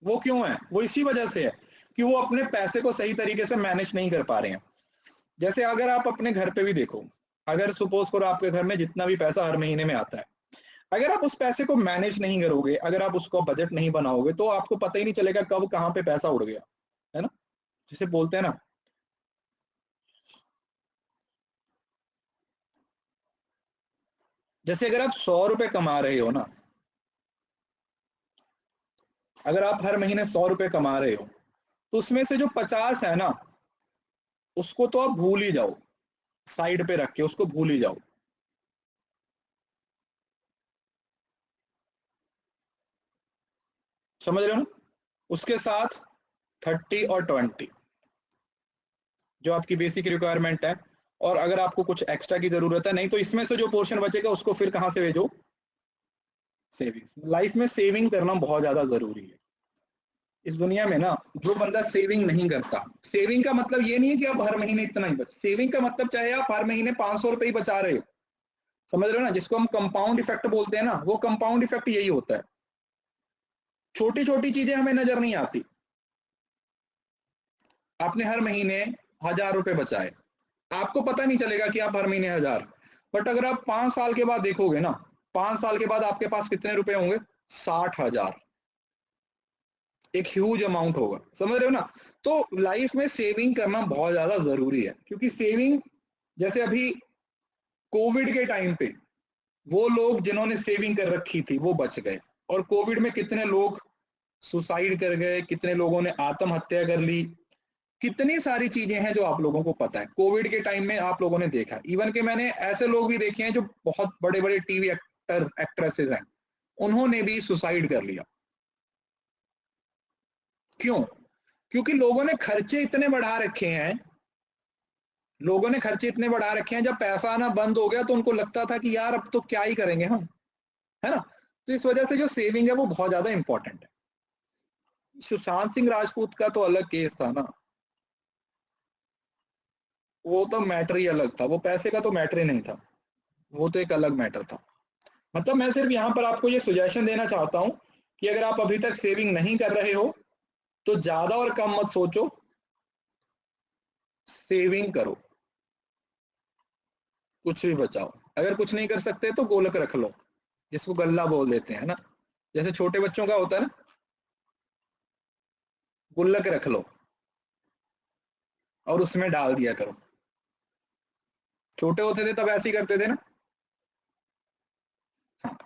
वो क्यों है? वो इसी वजह से है कि वो अपने पैसे को सही तरीके से मैनेज नहीं कर पा रहे हैं। जैसे अगर आप अपने घर पे भी देखो, अगर सपोज करो आपके घर में जितना भी पैसा हर महीने में आता है, अगर आप उस पैसे को मैनेज नहीं करोगे, अगर आप उसको बजट नहीं बनाओगे, तो आपको पता ही नहीं चलेगा कब कहां पे पैसा उड़ गया, है ना। जिसे बोलते हैं ना, जैसे अगर आप 100 रुपए कमा रहे हो ना, अगर आप हर महीने 100 रुपए कमा रहे हो, तो उसमें से जो 50 है ना, उसको तो आप भूल ही जाओ, साइड पे रख के उसको भूल ही जाओ। समझ रहे हो ना? उसके साथ 30 और 20 जो आपकी बेसिक रिक्वायरमेंट है, और अगर आपको कुछ एक्स्ट्रा की जरूरत है, नहीं तो इसमें से जो पोर्शन बचेगा उसको फिर कहां से भेजो, सेविंग्स। लाइफ में सेविंग करना बहुत ज्यादा जरूरी है। इस दुनिया में ना जो बंदा सेविंग नहीं करता, सेविंग का मतलब ये नहीं है कि आप हर महीने इतना ही बच, सेविंग का मतलब चाहे आप हर महीने 500 रुपए ही बचा रहे हो, समझ रहे हो ना, जिसको हम कंपाउंड इफेक्ट बोलते हैं ना, वो कंपाउंड इफेक्ट यही होता है। छोटी छोटी चीजें हमें नजर नहीं आती। आपने हर महीने 1000 रुपए बचाए, आपको पता नहीं चलेगा कि आप हर महीने 1000, बट अगर आप 5 साल के बाद देखोगे ना, 5 साल के बाद आपके पास कितने रुपए होंगे, 60,000। एक ह्यूज अमाउंट होगा, समझ रहे हो ना। तो लाइफ में सेविंग करना बहुत ज्यादा जरूरी है, क्योंकि सेविंग, जैसे अभी कोविड के टाइम पे वो लोग जिन्होंने सेविंग कर रखी थी वो बच गए, और कोविड में कितने लोग सुसाइड कर गए, कितने लोगों ने आत्महत्या कर ली, कितनी सारी चीजें हैं जो आप लोगों को पता है कोविड के टाइम में आप लोगों ने देखा। इवन के मैंने ऐसे लोग भी देखे हैं जो बहुत बड़े बड़े टीवी एक्टर एक्ट्रेसेस हैं, उन्होंने भी सुसाइड कर लिया। क्यों? क्योंकि लोगों ने खर्चे इतने बढ़ा रखे हैं, लोगों ने खर्चे इतने बढ़ा रखे हैं, जब पैसा आना बंद हो गया तो उनको लगता था कि यार अब तो क्या ही करेंगे हम, है ना। तो इस वजह से जो सेविंग है वो बहुत ज्यादा इंपॉर्टेंट है। सुशांत सिंह राजपूत का तो अलग केस था ना, वो तो मैटर ही अलग था, वो पैसे का तो मैटर ही नहीं था, वो तो एक अलग मैटर था। मतलब मैं सिर्फ यहाँ पर आपको ये सुजेशन देना चाहता हूँ कि अगर आप अभी तक सेविंग नहीं कर रहे हो तो ज्यादा और कम मत सोचो, सेविंग करो, कुछ भी बचाओ। अगर कुछ नहीं कर सकते तो गोलक रख लो, जिसको गल्ला बोल देते हैं ना, जैसे छोटे बच्चों का होता है ना, गुल्लक रख लो और उसमें डाल दिया करो। छोटे होते थे तब ऐसे ही करते थे ना। हाँ।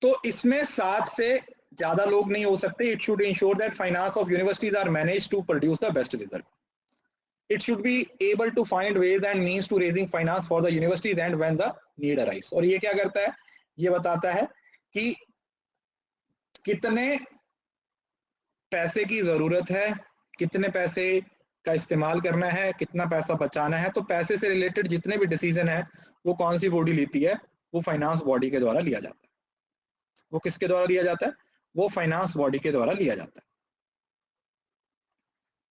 तो इसमें 7 से ज्यादा लोग नहीं हो सकते। It should ensure that finance of universities are manage to produce the best result. It should be able to find ways and means to raising finance for the universities and when the need arise। और ये क्या करता है, ये बताता है कि कितने पैसे की जरूरत है, कितने पैसे का इस्तेमाल करना है, कितना पैसा बचाना है। तो पैसे से रिलेटेड जितने भी डिसीजन है वो कौन सी बॉडी लेती है, वो फाइनेंस बॉडी के द्वारा लिया जाता है। वो किसके द्वारा लिया जाता है, वो फाइनेंस बॉडी के द्वारा लिया जाता है।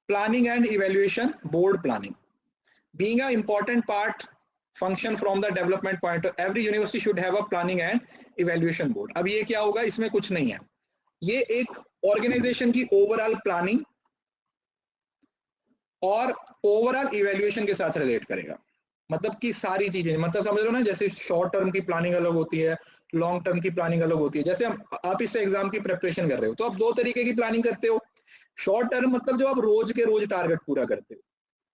Planning and evaluation, board planning being an important part function from the development point of every university should have a planning and evaluation board। अब ये क्या होगा, इसमें कुछ नहीं है, ये एक ऑर्गेनाइजेशन की ओवरऑल प्लानिंग और ओवरऑल इवेल्युएशन के साथ रिलेट करेगा। मतलब कि सारी चीजें, मतलब समझ लो ना, जैसे शॉर्ट टर्म की प्लानिंग अलग होती है, लॉन्ग टर्म की प्लानिंग अलग होती है। जैसे आप इस एग्जाम की प्रिपरेशन कर रहे हो तो आप 2 तरीके की प्लानिंग करते हो। शॉर्ट टर्म मतलब जो आप रोज के रोज टारगेट पूरा करते हो,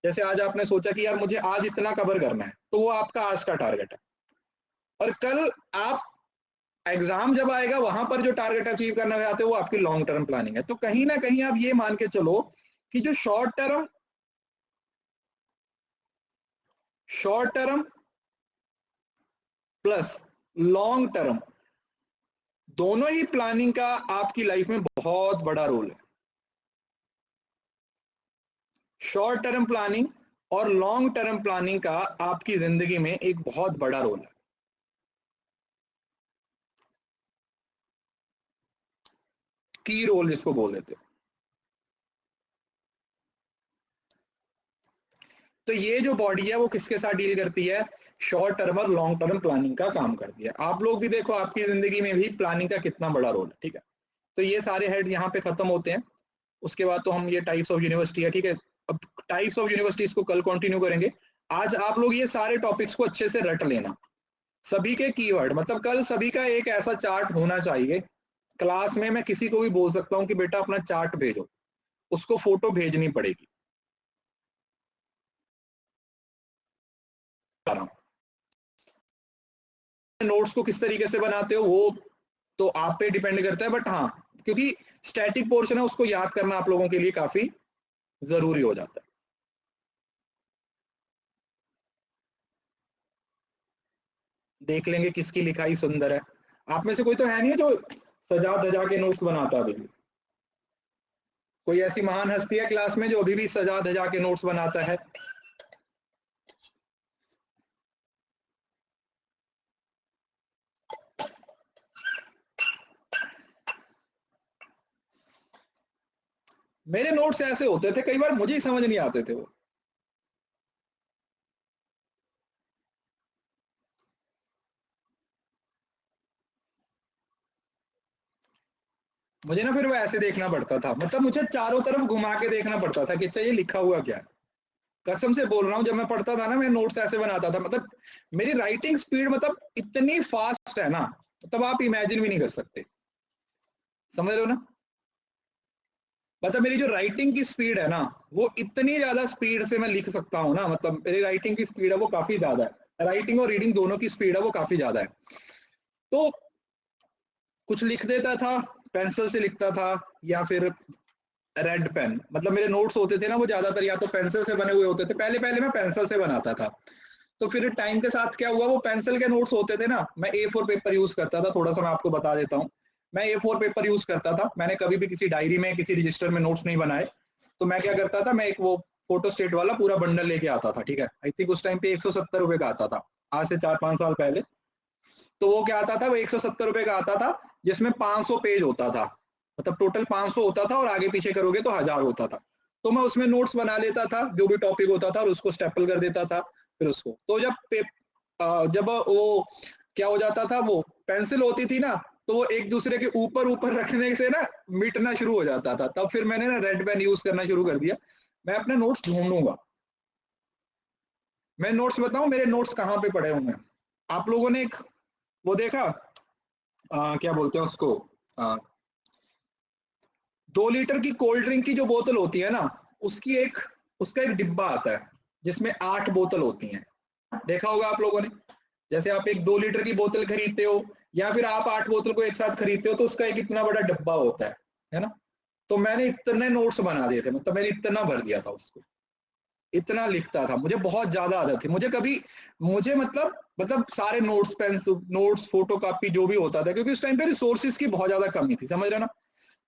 जैसे आज आपने सोचा कि यार मुझे आज इतना कवर करना है, तो वो आपका आज का टारगेट है। और कल आप एग्जाम जब आएगा वहां पर जो टारगेट अचीव करना चाहते हो वो आपकी लॉन्ग टर्म प्लानिंग है। तो कहीं ना कहीं आप ये मान के चलो कि जो short term plus long term दोनों ही प्लानिंग का आपकी लाइफ में बहुत बड़ा रोल है। शॉर्ट टर्म प्लानिंग और लॉन्ग टर्म प्लानिंग का आपकी जिंदगी में एक बहुत बड़ा रोल है। की रोल जिसको बोल देते हो। तो ये जो बॉडी है वो किसके साथ डील करती है, शॉर्ट टर्म और लॉन्ग टर्म प्लानिंग का काम करती है। आप लोग भी देखो आपकी जिंदगी में भी प्लानिंग का कितना बड़ा रोल है, ठीक है। तो ये सारे हेड यहाँ पे खत्म होते हैं। उसके बाद तो हम ये टाइप्स ऑफ यूनिवर्सिटी है, ठीक है। अब टाइप्स ऑफ यूनिवर्सिटीज को कल कंटिन्यू करेंगे। आज आप लोग ये सारे टॉपिक्स को अच्छे से रट लेना, सभी के कीवर्ड, मतलब कल सभी का एक ऐसा चार्ट होना चाहिए क्लास में। मैं किसी को भी बोल सकता हूँ कि बेटा अपना चार्ट भेजो, उसको फोटो भेजनी पड़ेगी। नोट्स को किस तरीके से बनाते हो वो तो आप पे डिपेंड करता है, बट हाँ, क्योंकि स्टैटिक पोर्शन है उसको याद करना आप लोगों के लिए काफी जरूरी हो जाता है। देख लेंगे किसकी लिखाई सुंदर है। आप में से कोई तो है नहीं है जो सजा धजा के नोट्स बनाता अभी भी? कोई ऐसी महान हस्ती है क्लास में जो अभी भी सजा धजा के नोट्स बनाता है? मेरे नोट्स ऐसे होते थे, कई बार मुझे ही समझ नहीं आते थे वो। मुझे ना फिर वो ऐसे देखना पड़ता था, मतलब मुझे चारों तरफ घुमा के देखना पड़ता था कि अच्छा ये लिखा हुआ क्या है। कसम से बोल रहा हूँ, जब मैं पढ़ता था ना, मैं नोट्स ऐसे बनाता था, मतलब मेरी राइटिंग स्पीड मतलब इतनी फास्ट है ना, मतलब आप इमेजिन भी नहीं कर सकते। समझ रहे हो ना? मतलब मेरी जो राइटिंग की स्पीड है ना, वो इतनी ज्यादा स्पीड से मैं लिख सकता हूँ ना, मतलब मेरी राइटिंग की स्पीड है वो काफी ज्यादा है। राइटिंग और रीडिंग दोनों की स्पीड है वो काफी ज्यादा है। तो कुछ लिख देता था, पेंसिल से लिखता था या फिर रेड पेन। मतलब मेरे नोट्स होते थे ना वो ज्यादातर या तो पेंसिल से बने हुए होते थे, पहले पहले मैं पेंसिल से बनाता था। तो फिर टाइम के साथ क्या हुआ, वो पेंसिल के नोट्स होते थे ना, मैं A4 पेपर यूज करता था। थोड़ा सा मैं आपको बता देता हूँ, मैं A4 पेपर यूज करता था। मैंने कभी भी किसी डायरी में, किसी रजिस्टर में नोट्स नहीं बनाए। तो मैं क्या करता था, मैं एक वो फोटो स्टेट वाला पूरा बंडल लेके आता था, ठीक है। आई थिंक उस टाइम पे 170 रुपए का आता था, आज से 4-5 साल पहले। तो वो क्या आता था, वो 170 रुपए का आता था, जिसमें 500 पेज होता था। मतलब टोटल 500 होता था और आगे पीछे करोगे तो 1000 होता था। तो मैं उसमें नोट्स बना लेता था, जो भी टॉपिक होता था, और उसको स्टेपल कर देता था। फिर उसको तो जब वो क्या हो जाता था, वो पेंसिल होती थी ना, तो वो एक दूसरे के ऊपर ऊपर रखने से ना मिटना शुरू हो जाता था। तब फिर मैंने ना रेड पेन यूज करना शुरू कर दिया। मैं अपने नोट्स ढूंढूंगा, मैं नोट्स बताऊं मेरे नोट्स कहाँ पे पड़े होंगे। आप लोगों ने एक वो देखा, क्या बोलते हैं उसको, 2 लीटर की कोल्ड ड्रिंक की जो बोतल होती है ना, उसका एक डिब्बा आता है जिसमें 8 बोतल होती हैं। देखा होगा आप लोगों ने। जैसे आप एक 2 लीटर की बोतल खरीदते हो या फिर आप 8 बोतल को एक साथ खरीदते हो, तो उसका एक इतना बड़ा डब्बा होता है ना। तो मैंने इतने नोट्स बना दिए थे, मतलब मैंने इतना भर दिया था उसको, इतना लिखता था। मुझे बहुत ज्यादा आदत थी, मुझे मतलब सारे notes, pen notes, photo copy जो भी होता था, क्योंकि उस टाइम पे रिसोर्सेज की बहुत ज्यादा कमी थी, समझ रहे ना।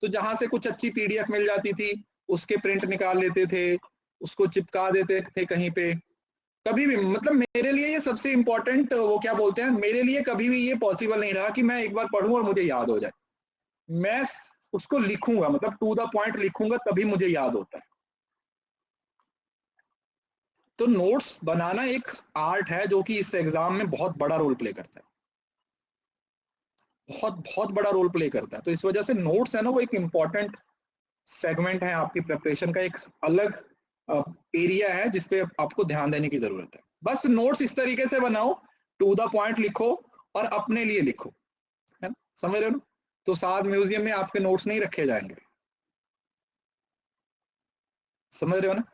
तो जहां से कुछ अच्छी PDF मिल जाती थी, उसके प्रिंट निकाल लेते थे, उसको चिपका देते थे कहीं पे। कभी भी, मतलब मेरे लिए ये सबसे इंपॉर्टेंट, वो क्या बोलते हैं, मेरे लिए कभी भी ये पॉसिबल नहीं रहा कि मैं एक बार पढ़ूं और मुझे याद हो जाए। मैं उसको लिखूंगा, मतलब टू द पॉइंट लिखूंगा, तभी मुझे याद होता है। तो नोट्स बनाना एक आर्ट है जो कि इस एग्जाम में बहुत बड़ा रोल प्ले करता है, बहुत बहुत बड़ा रोल प्ले करता है। तो इस वजह से नोट्स है ना, वो एक इम्पॉर्टेंट सेगमेंट है आपकी प्रिपरेशन का, एक अलग एरिया है जिसपे आपको ध्यान देने की जरूरत है। बस नोट्स इस तरीके से बनाओ, टू द पॉइंट लिखो और अपने लिए लिखो, है ना, समझ रहे हो ना। तो साथ म्यूजियम में आपके नोट्स नहीं रखे जाएंगे, समझ रहे हो ना।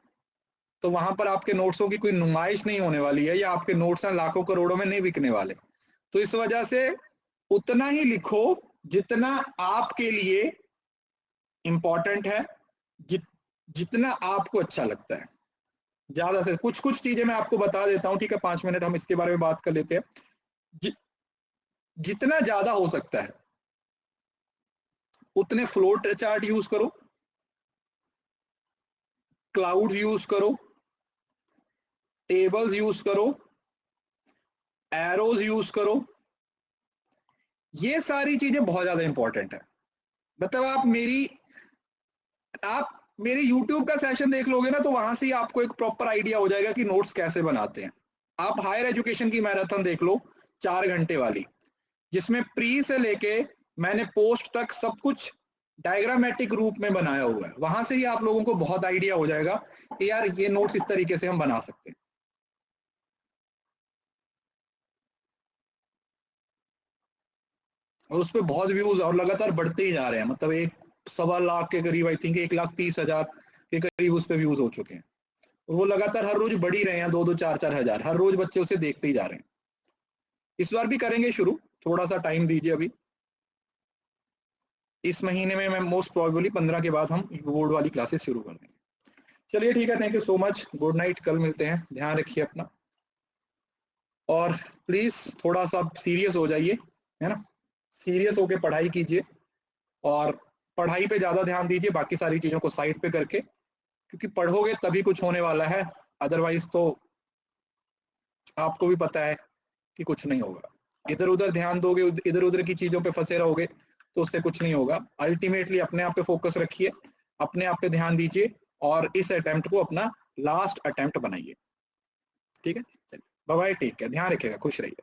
तो वहां पर आपके नोट्सों की कोई नुमाइश नहीं होने वाली है, या आपके नोट्स लाखों करोड़ों में नहीं बिकने वाले। तो इस वजह से उतना ही लिखो जितना आपके लिए इंपॉर्टेंट है, जितना आपको अच्छा लगता है। ज्यादा से कुछ कुछ चीजें मैं आपको बता देता हूँ, ठीक है, 5 मिनट हम इसके बारे में बात कर लेते हैं। जितना ज्यादा हो सकता है उतने फ्लोट चार्ट यूज करो, क्लाउड यूज करो, टेबल्स यूज करो, एरोज यूज करो। ये सारी चीजें बहुत ज्यादा इंपॉर्टेंट है। मतलब आप मेरी YouTube का सेशन देख लोगे ना, तो वहां से ही आपको एक प्रॉपर आइडिया हो जाएगा कि नोट्स कैसे बनाते हैं। आप हायर एजुकेशन की मैराथन देख लो, 4 घंटे वाली, जिसमें प्री से लेके मैंने पोस्ट तक सब कुछ डायग्रामेटिक रूप में बनाया हुआ है। वहां से ही आप लोगों को बहुत आइडिया हो जाएगा कि यार ये नोट्स इस तरीके से हम बना सकते हैं। और उस पर बहुत व्यूज और लगातार बढ़ते ही जा रहे हैं, मतलब 1.25 लाख के करीब, आई थिंक 1,30,000 के करीब उस पर व्यूज हो चुके हैं। और वो लगातार हर रोज बढ़ ही रहे हैं, 2-2, 4-4 हजार, हर रोज बच्चे उसे देखते ही जा रहे हैं। इस बार भी करेंगे शुरू, थोड़ा सा टाइम दीजिए अभी। इस महीने में मैं मोस्ट प्रोबेबली 15 के बाद हम बोर्ड वाली क्लासेस शुरू कर देंगे। चलिए ठीक है, thank you so much, good night, कल मिलते हैं, ध्यान रखिए अपना। और प्लीज थोड़ा सा सीरियस हो जाइए, है ना, सीरियस होके पढ़ाई कीजिए। और पढ़ाई पे ज्यादा ध्यान दीजिए, बाकी सारी चीजों को साइड पे करके, क्योंकि पढ़ोगे तभी कुछ होने वाला है, अदरवाइज तो आपको भी पता है कि कुछ नहीं होगा। इधर उधर ध्यान दोगे, इधर उधर की चीजों पे फंसे रहोगे तो उससे कुछ नहीं होगा। अल्टीमेटली अपने आप पे फोकस रखिए, अपने आप पे ध्यान दीजिए और इस अटेम्प्ट को अपना लास्ट अटेम्प्ट बनाइए। ठीक है, चलिए बाय बाय, टेक केयर, ध्यान रखिएगा, खुश रहिए।